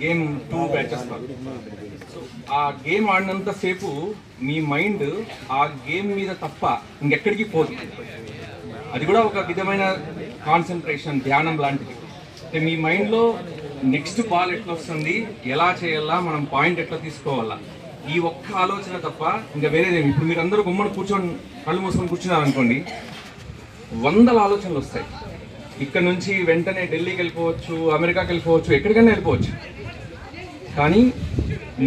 గేమ్ 2 బ్యాచెస్. సో ఆ గేమ్ ఆడినంతసేపు మీ మైండ్ ఆ గేమ్ మీద తప్ప ఇంకెక్కడికి పోదు. అది కూడా ఒక విధమైన కాన్సన్ట్రేషన్, ధ్యానం లాంటిది. మీ మైండ్లో నెక్స్ట్ బాల్ ఎట్లా వస్తుంది, ఎలా చేయాలా, మనం పాయింట్ ఎట్లా తీసుకోవాలా, ఈ ఒక్క ఆలోచన తప్ప ఇంకా వేరేదేమి. ఇప్పుడు మీరు అందరూ గుమ్మడి కూర్చొని కళ్ళు మూసుకొని కూర్చున్నారు అనుకోండి, 100 ఆలోచనలు వస్తాయి. ఇక్కడ నుంచి వెంటనే ఢిల్లీకి వెళ్ళిపోవచ్చు, అమెరికాకి వెళ్ళిపోవచ్చు, ఎక్కడికైనా వెళ్ళిపోవచ్చు. కానీ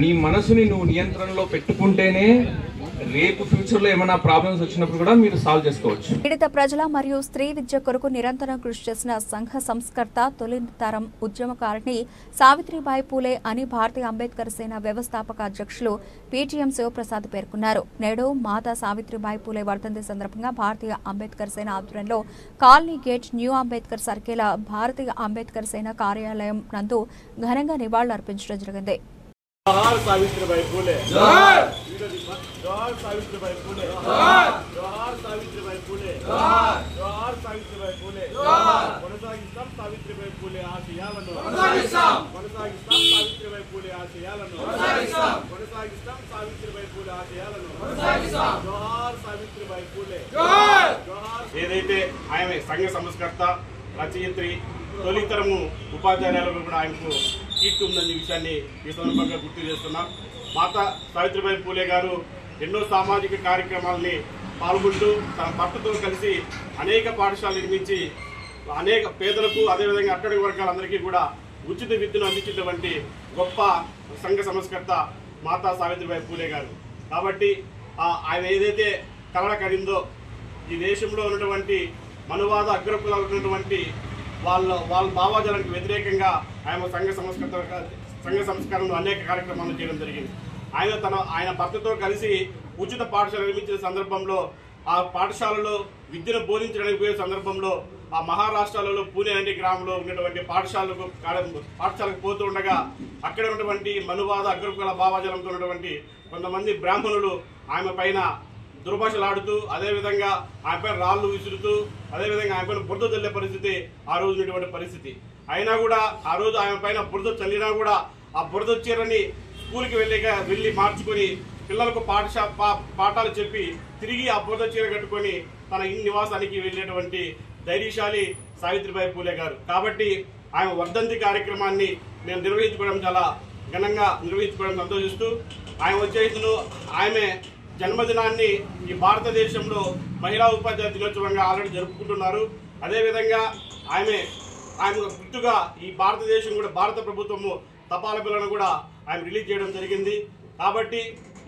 నీ మనసుని నువ్వు నియంత్రణలో పెట్టుకుంటేనే రేపు ఫ్యూచర్లో ఏమైనా ప్రాబ్లమ్స్ వచ్చినప్పుడు కూడా మీరు సాల్వ్ చేసుకోవచ్చు. పీడిత ప్రజల మరియు స్త్రీ విద్య కొరకు నిరంతరం కృషి చేసిన సంఘ సంస్కర్త, తొలి తరం ఉద్యమకారిణి సావిత్రిబాయి పూలే అని భారతీయ అంబేద్కర్ సేన వ్యవస్థాపక అధ్యక్షులు పీటీఎం శివప్రసాద్ పేర్కొన్నారు. నేడు మాతా సావిత్రిబాయి పూలే వర్ధంతి సందర్భంగా భారతీయ అంబేద్కర్ సేన ఆధ్వర్యంలో colony gate, new Ambedkar circle, Bharatiya Ambedkar Sena కార్యాలయం నందు ఘనంగా నివాళులు అర్పించడం జరిగింది. जोहार सावित्रीबाई फुले, जोहार जोहार सावित्रीबाई फुले, जोहार जोहार सावित्रीबाई फुले, जोहार जोहार सावित्रीबाई फुले, जोहार కొనసాగిస్తాం సావిత్రిబాయి పూలే ఆశయాలను, కొనసాగిస్తాం కొనసాగిస్తాం సావిత్రిబాయి పూలే ఆశయాలను, కొనసాగిస్తాం కొనసాగిస్తాం సావిత్రిబాయి పూలే ఆశయాలను, కొనసాగిస్తాం జోహార్ సావిత్రిబాయి పూలే, జోహార్ జోహార్. ఏదైతే ఆమె సంఘ సంస్కర్త, రచయిత్రి, తొలితరము ఉపాధ్యాయులకు కూడా ఆయనకు కీర్తి ఉందనే విషయాన్ని ఈ సందర్భంగా గుర్తు చేస్తున్నాం. మాతా సావిత్రిబాయి పూలే గారు ఎన్నో సామాజిక కార్యక్రమాలని పాల్గొంటూ తన భర్తతో కలిసి అనేక పాఠశాలలు నిర్మించి అనేక పేదలకు, అదేవిధంగా అట్టడుగు వర్గాలందరికీ కూడా ఉచిత విద్యను అందించినటువంటి గొప్ప సంఘ సంస్కర్త మాతా సావిత్రిబాయి పూలే గారు. కాబట్టి ఆయన ఏదైతే కళ కడిందో, ఈ దేశంలో ఉన్నటువంటి మనువాద అగ్రకులాలు ఉన్నటువంటి వాళ్ళ భావాజాలకు వ్యతిరేకంగా ఆయన సంఘ సంస్కరణలో అనేక కార్యక్రమాలు చేయడం జరిగింది. ఆయన భర్తతో కలిసి ఉచిత పాఠశాల నిర్మించిన సందర్భంలో, ఆ పాఠశాలలో విద్యను బోధించడానికి పోయే సందర్భంలో ఆ మహారాష్ట్రలో పూణే అనే గ్రామంలో ఉన్నటువంటి పాఠశాలకు పోతూ ఉండగా అక్కడ ఉన్నటువంటి మనువాద అగ్రకుల భావాజాలంతో ఉన్నటువంటి కొంతమంది బ్రాహ్మణులు ఆమె పైన దుర్భాషలాడుతూ, అదేవిధంగా ఆయన పైన రాళ్ళు విసురుతూ, అదేవిధంగా ఆయన పైన బురద చల్లే పరిస్థితి ఆ రోజు ఉన్నటువంటి పరిస్థితి. అయినా కూడా ఆ రోజు ఆయన పైన బురద చల్లినా కూడా ఆ బురద చీరని స్కూల్కి వెళ్ళి మార్చుకొని పిల్లలకు పాఠాలు చెప్పి తిరిగి ఆ బురద చీర కట్టుకొని తన నివాసానికి వెళ్ళేటువంటి ధైర్యశాలి సావిత్రిబాయి పూలే గారు. కాబట్టి ఆయన వర్ధంతి కార్యక్రమాన్ని నేను నిర్వహించుకోవడం చాలా ఘనంగా నిర్వహించుకోవడం సంతోషిస్తూ, ఆయన వచ్చేసిన ఆమె జన్మదినాన్ని ఈ భారతదేశంలో మహిళా ఉపాధ్యాయ దినోత్సవంగా ఆల్రెడీ జరుపుకుంటున్నారు. అదేవిధంగా ఆమె గుర్తుగా ఈ భారతదేశం కూడా భారత ప్రభుత్వము తపాలా బిల్లును కూడా ఆయన రిలీజ్ చేయడం జరిగింది. కాబట్టి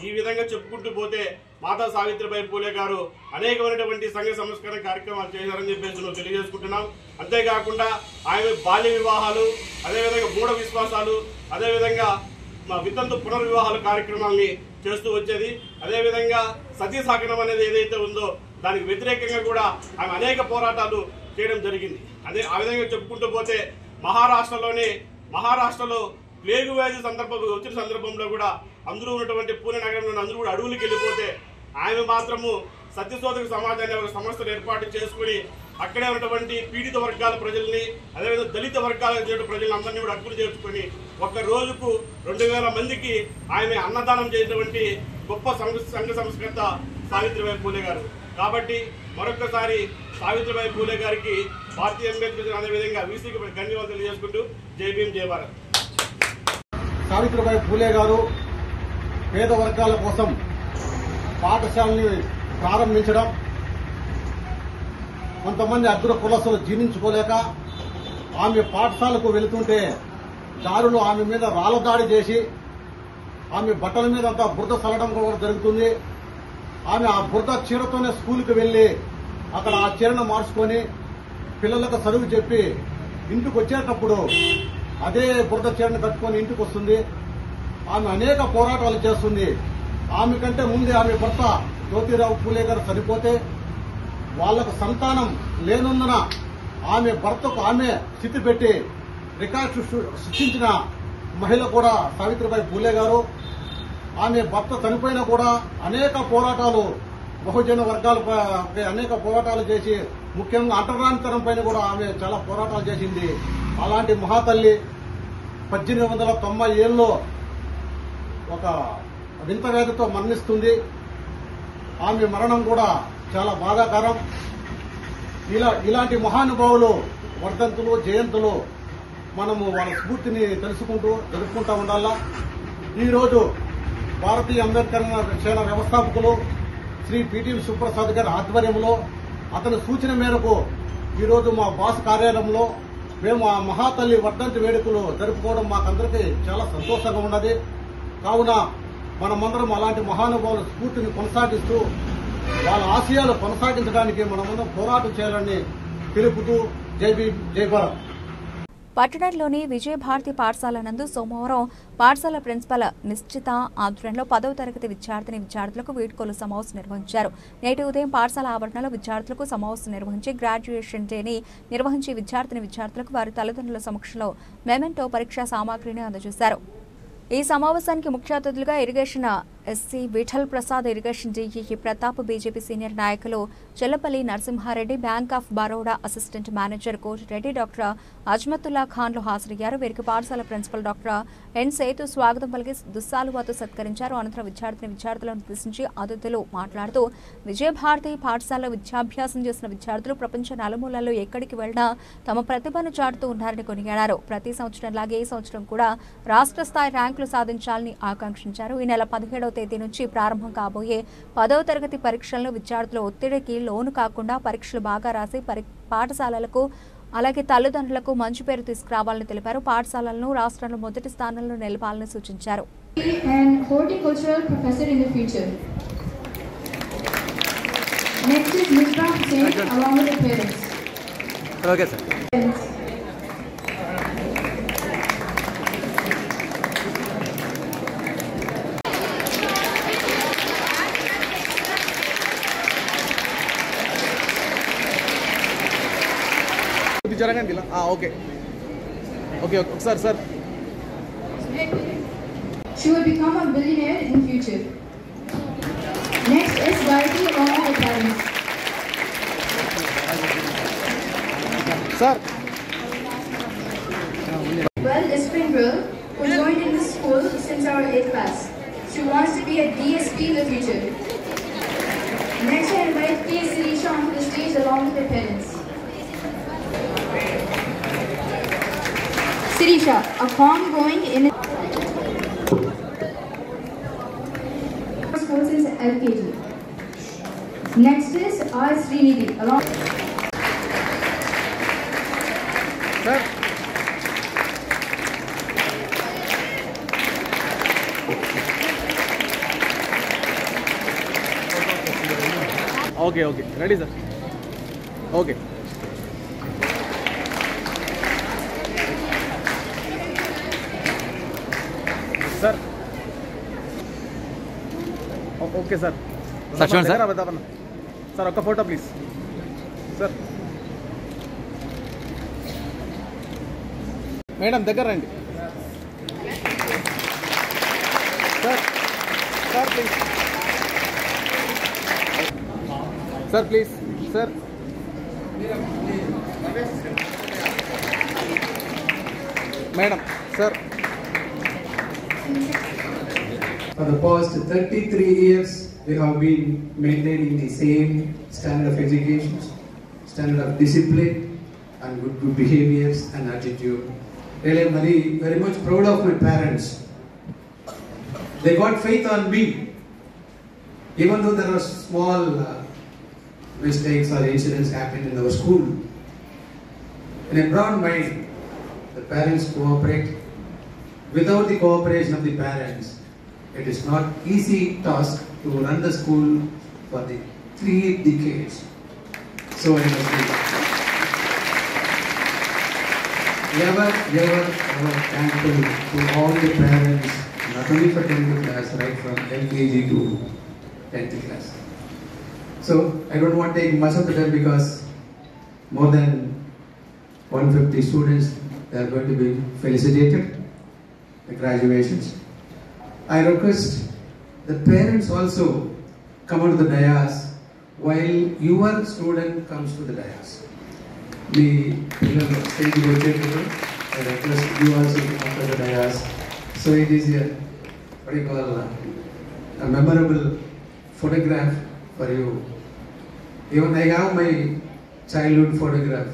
ఈ విధంగా చెప్పుకుంటూ పోతే మాతా సావిత్రిబాయి పూలే గారు అనేకమైనటువంటి సంఘ సంస్కరణ కార్యక్రమాలు చేశారని చెప్పేసి మేము తెలియజేసుకుంటున్నాం. అంతేకాకుండా ఆమె బాల్య వివాహాలు, అదేవిధంగా మూఢ విశ్వాసాలు, అదేవిధంగా వితంతు పునర్వివాహాల కార్యక్రమాల్ని చేస్తూ వచ్చేది. అదేవిధంగా సతీ సాగనం అనేది ఏదైతే ఉందో దానికి వ్యతిరేకంగా కూడా ఆమె అనేక పోరాటాలు చేయడం జరిగింది. ఆ విధంగా చెప్పుకుంటూ పోతే మహారాష్ట్రలో ప్లేగు వ్యాధి వచ్చిన సందర్భంలో కూడా అందరూ ఉన్నటువంటి పూణె నగరంలో అందరూ కూడా అడవులకు వెళ్ళిపోతే ఆమె మాత్రము సత్యశోధక సమాజాన్ని ఒక సంస్థను ఏర్పాటు చేసుకుని అక్కడే ఉన్నటువంటి పీడిత వర్గాల ప్రజల్ని, అదేవిధంగా దళిత వర్గాల ప్రజలను అందరినీ కూడా హక్కులు చేర్చుకొని ఒక్క రోజుకు 2000 మందికి ఆమె అన్నదానం చేసినటువంటి గొప్ప సంఘ సంస్కర్త సావిత్రిబాయి పూలే గారు. కాబట్టి మరొకసారి సావిత్రిబాయి పూలే గారికి భారతీయ అంబేద్కర్ అదేవిధంగా వీసీకి ధన్యవాదాలు తెలియజేసుకుంటూ జై భీమ్ జై భారత్. సావిత్రిబాయి పూలే గారు పేద వర్గాల కోసం పాఠశాలని ప్రారంభించడం, కొంతమంది అగ్ర కులస్తులు జీర్ణించుకోలేక ఆమె పాఠశాలకు వెళుతుంటే దారులు ఆమె మీద రాళ్ల దాడి చేసి ఆమె బట్టల మీద అంతా బురద చల్లడం కూడా జరుగుతుంది. ఆమె ఆ బురద చీరతోనే స్కూల్కి వెళ్లి అక్కడ ఆ చీరను మార్చుకొని పిల్లలకు చదువు చెప్పి ఇంటికి వచ్చేటప్పుడు అదే బురద చీరను కట్టుకొని ఇంటికి వస్తుంది. ఆమె అనేక పోరాటాలు చేస్తుంది. ఆమె కంటే ముందే ఆమె భర్త జ్యోతిరావు పూలే గారు చనిపోతే వాళ్లకు సంతానం లేనందున ఆమె భర్తకు ఆమె స్థితి పెట్టి రికార్డు సృష్టించిన మహిళ కూడా సావిత్రిబాయి పూలే గారు. ఆమె భర్త చనిపోయినా కూడా అనేక పోరాటాలు బహుజన వర్గాలపై అనేక పోరాటాలు చేసి ముఖ్యంగా అంటరానితనం పైన కూడా ఆమె చాలా పోరాటాలు చేసింది. అలాంటి మహాతల్లి 1897లో ఒక వింత వ్యాధితో మరణిస్తుంది. ఆమె మరణం కూడా చాలా బాధాకరం. ఇలాంటి మహానుభావులు వర్ధంతులు జయంతులు మనము వాళ్ళ స్ఫూర్తిని తెలుసుకుంటూ జరుపుకుంటూ ఉండాలా. ఈరోజు భారతీయ అంబేద్కర్ సేన వ్యవస్థాపకులు శ్రీ పిటి సుప్రసాద్ గారి ఆధ్వర్యంలో అతని సూచన మేరకు ఈరోజు మా బాస్ కార్యాలయంలో మేము ఆ మహాతల్లి వర్ధంతి వేడుకలు జరుపుకోవడం మాకందరికీ చాలా సంతోషంగా ఉన్నది. కావున మనమందరం అలాంటి మహానుభావుల స్ఫూర్తిని కొనసాగిస్తూ వాళ్ళ ఆశయాలు కొనసాగించడానికి మనమందరం పోరాటం చేయాలని తెలుపుతూ జై భీమ్ జై భారత్. పట్టణంలోని విజయభారతి పాఠశాల నందు సోమవారం పాఠశాల ప్రిన్సిపల్ నిశ్చిత ఆధ్వర్యంలో 10వ తరగతి విద్యార్థులకు వీడ్కోలు సమావేశం నిర్వహించారు. నేటి ఉదయం పాఠశాల ఆవరణలో విద్యార్థులకు సమావేశం నిర్వహించి గ్రాడ్యుయేషన్ డేని నిర్వహించి విద్యార్థులకు వారి తల్లిదండ్రుల సమక్షంలో మెమెంటో పరీక్షా సామాగ్రిని అందజేశారు. ఈ సమావేశానికి ముఖ్య అతిథులుగా irrigation SE Vithal Prasad, irrigation DE Pratap, BJP senior నాయకులు Chellapalli Narasimhareddy, bank of Baroda assistant manager Kotireddy, doctor Azmatulla ఖాన్లు హాజరయ్యారు. వీరికి పాఠశాల ప్రిన్సిపల్ డాక్టర్ ఎన్ సేతు స్వాగతం పలికి దుస్సాలువాతో సత్కరించారు. అనంతరం విద్యార్థులను ఉద్దేశించి అతిథులు మాట్లాడుతూ విజయభారతి పాఠశాలలో విద్యాభ్యాసం చేసిన విద్యార్థులు ప్రపంచ నలుమూలల్లో ఎక్కడికి వెళ్లినా తమ ప్రతిభను చాటుతూ ఉన్నారని కొనియాడారు. ప్రతి సంవత్సరంలాగే ఈ సంవత్సరం కూడా రాష్ట్ర స్థాయి ర్యాంకులు సాధించాలని ఆకాంక్షించారు. ఈ నెల 17వ తేదీ నుంచి ప్రారంభం కాబోయే 10వ తరగతి పరీక్షలను విద్యార్థుల ఒత్తిడికి లోను కాకుండా పరీక్షలు బాగా రాసి పాఠశాలలకు అలాగే తల్లిదండ్రులకు మంచి పేరు తీసుకురావాలని తెలిపారు. పాఠశాలలను రాష్ట్రంలో మొదటి స్థానంలో నిలపాలని సూచించారు. జరగండి ఇలా. ఓకే ఓకే ఒకసారి sir. She will become a billionaire in future. Next is Gayatri along with her parents. Sir. Well, is spring girl who joined in this school since our 8th class. She wants to be a DSP in the future. Next, I invite K. Sirisha onto the stage along with her parents. Sirisha, a farm going in course is LKG. Next is R. Srinidhi along. Sir. Okay okay ready sir okay sir okay sir sir చూడండి sir. Sir ఒక్క photo please sir. Madam దగ్గర రండి sir. Sir please sir please sir. Madam sir. For the past 33 years, we have been maintaining the same standard of education, standard of discipline, and good behaviors and attitude. Really, I'm very much proud of my parents. They got faith on me, even though there were small mistakes or incidents happened in our school. In a broad mind, the parents cooperate. Without the cooperation of the parents, it is not easy task to run the school for the 3 decades. So I must be ever thankful to all the parents, not only for 10th class, right from LKG to 10th class. So I don't want to take much of the time because more than 150 students, they are going to be felicitated the graduations. I request the parents also come onto the dais while your student comes to the dais. The stage rotated. I request you also to come to the dais. So it is a memorable photograph for you. Even I have my childhood photograph.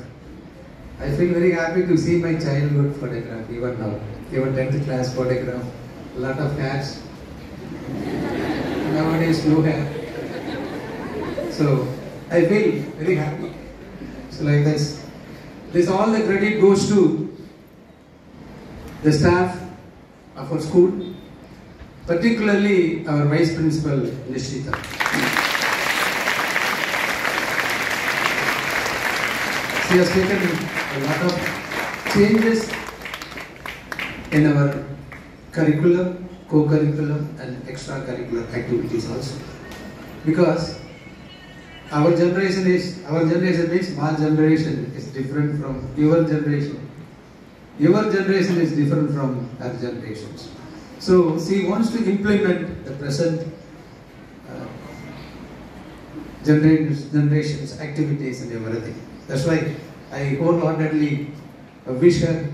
I feel very happy to see my childhood photograph even now. Even 10th class photograph. Lot of hairs. Nowadays no hair. So I feel very happy. So like this all the credit goes to the staff of our school, particularly our Vice Principal Nishita. She has taken a lot of changes in our curriculum, co-curriculum and extracurricular activities also. Because our generation means my generation is different from your generation. Your generation is different from our generations. So she wants to implement the present generation's activities and everything. That's why I wholeheartedly wish her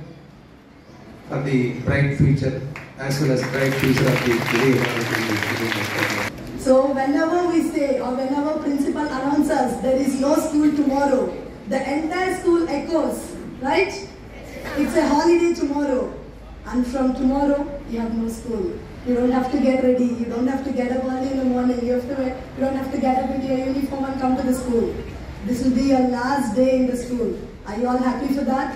for the bright future as well as bright future of the day. So whenever we say or whenever principal announces there is no school tomorrow, the entire school echoes, right? It's a holiday tomorrow, and from tomorrow you have no school. You don't have to get ready, you don't have to get up early in the morning, you don't have to get up into your uniform and come to the school. This will be your last day in the school. Are you all happy for that?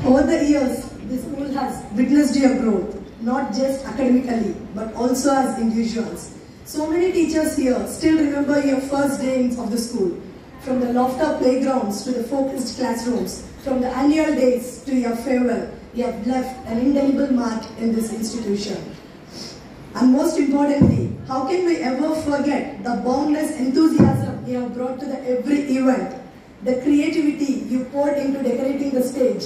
Over the years, the school has witnessed your growth, not just academically, but also as individuals. So many teachers here still remember your first days of the school. From the lofter playgrounds to the focused classrooms, from the annual days to your farewell, you have left an indelible mark in this institution. And most importantly, how can we ever forget the boundless enthusiasm you have brought to every event, the creativity you poured into decorating the stage.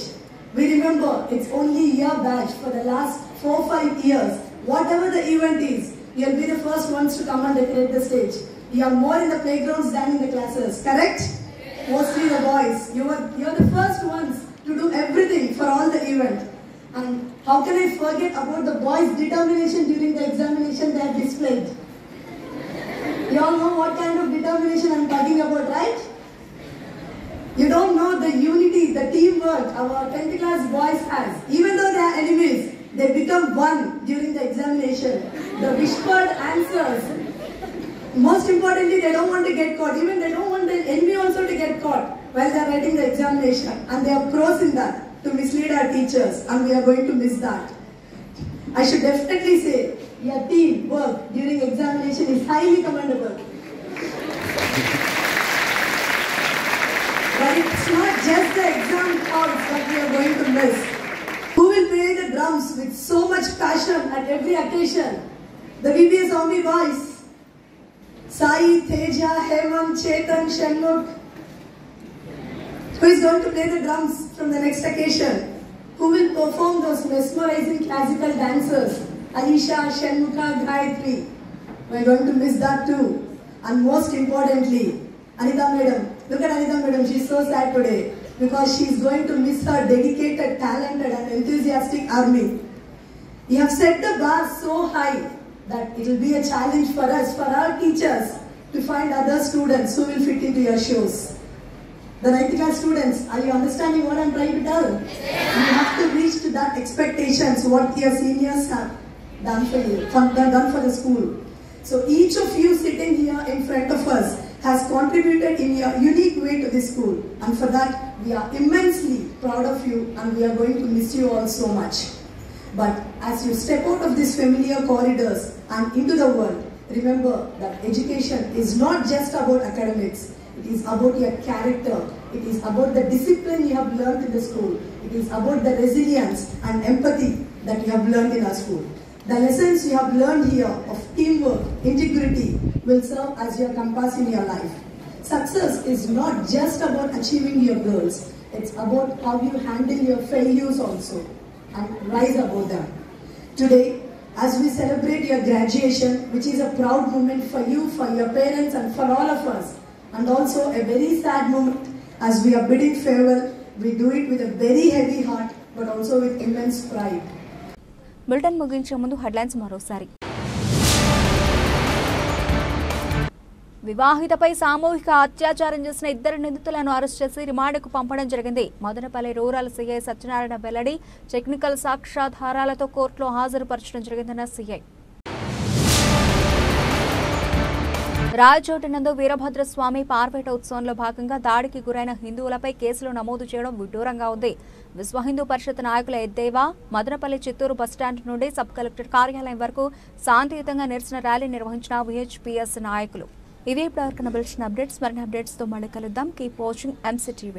We remember it's only your batch for the last 4-5 years. Whatever the event is, you'll be the first ones to come and decorate the stage. You are more in the playgrounds than in the classes, correct? Mostly the boys. You're the first ones to do everything for all the event. And how can I forget about the boys' determination during the examination they have displayed? You all know what kind of determination I'm talking about, right? You don't know the unity, the teamwork our 10th class boys has. Even though they are enemies, they become one during the examination. The whispered answers. Most importantly, they don't want to get caught. Even they don't want the enemy also to get caught while they are writing the examination. And they are pros in that to mislead our teachers. And we are going to miss that. I should definitely say, your team work during examination is highly commendable. But it's not just the exam halls that we are going to miss. Who will play the drums with so much passion at every occasion? The VBS Army boys. Sai, Teja, Hemant, Chetan, Shanmukh. Who is going to play the drums from the next occasion? Who will perform those mesmerizing classical dancers? Alisha, Shanmukha, Gayatri. We are going to miss that too. And most importantly, Anita Madam. Look at Anita Madam, she is so sad today because she is going to miss her dedicated, talented and enthusiastic army. You have set the bar so high that it will be a challenge for us, for our teachers, to find other students who will fit into your shoes. The 9th class students, are you understanding what I am trying to tell? You have to reach to that expectations what your seniors have done for you, done for the school. So each of you sitting here in front of us has contributed in a unique way to this school, and for that we are immensely proud of you and we are going to miss you all so much. But as you step out of these familiar corridors and into the world, remember that education is not just about academics. It is about your character. It is about the discipline you have learned in the school. It is about the resilience and empathy that you have learned in our school. The lessons you have learned here of teamwork, integrity will serve as your compass in your life. Success is not just about achieving your goals. It's about how you handle your failures also and rise above them. Today, as we celebrate your graduation, which is a proud moment for you, for your parents and for all of us, and also a very sad moment as we are bidding farewell, we do it with a very heavy heart but also with immense pride. Bulletin ముగించే ముందు headlines మరోసారి. వివాహితపై సామూహిక అత్యాచారం చేసిన 2 నిందితులను arrest చేసి రిమాండ్కు పంపడం జరిగింది. మదనపల్లి రూరల్ సీఐ సత్యనారాయణ వెల్లడి టెక్నికల్ సాక్ష్యాధారాలతో కోర్టులో హాజరుపరచడం జరిగిందన్న సీఐ. రాయచోటి నందు వీరభద్రస్వామి పార్వేట ఉత్సవంలో భాగంగా దాడికి గురైన హిందువులపై కేసులు నమోదు చేయడం విడ్డూరంగా ఉంది. విశ్వ హిందూ పరిషత్ నాయకుల ఎద్దేవా మదనపల్లి చిత్తూరు బస్టాండ్ నుండి సబ్ కలెక్టర్ కార్యాలయం వరకు శాంతియుతంగా నిరసన ర్యాలీ నిర్వహించిన VHPS నాయకులు. ఇవే ఇప్పుడు వరకు బులెటిన్ అప్డేట్స్. మరిన్ని అప్డేట్స్తో మళ్ళీ కలుద్దాం. Keep watching MCTV.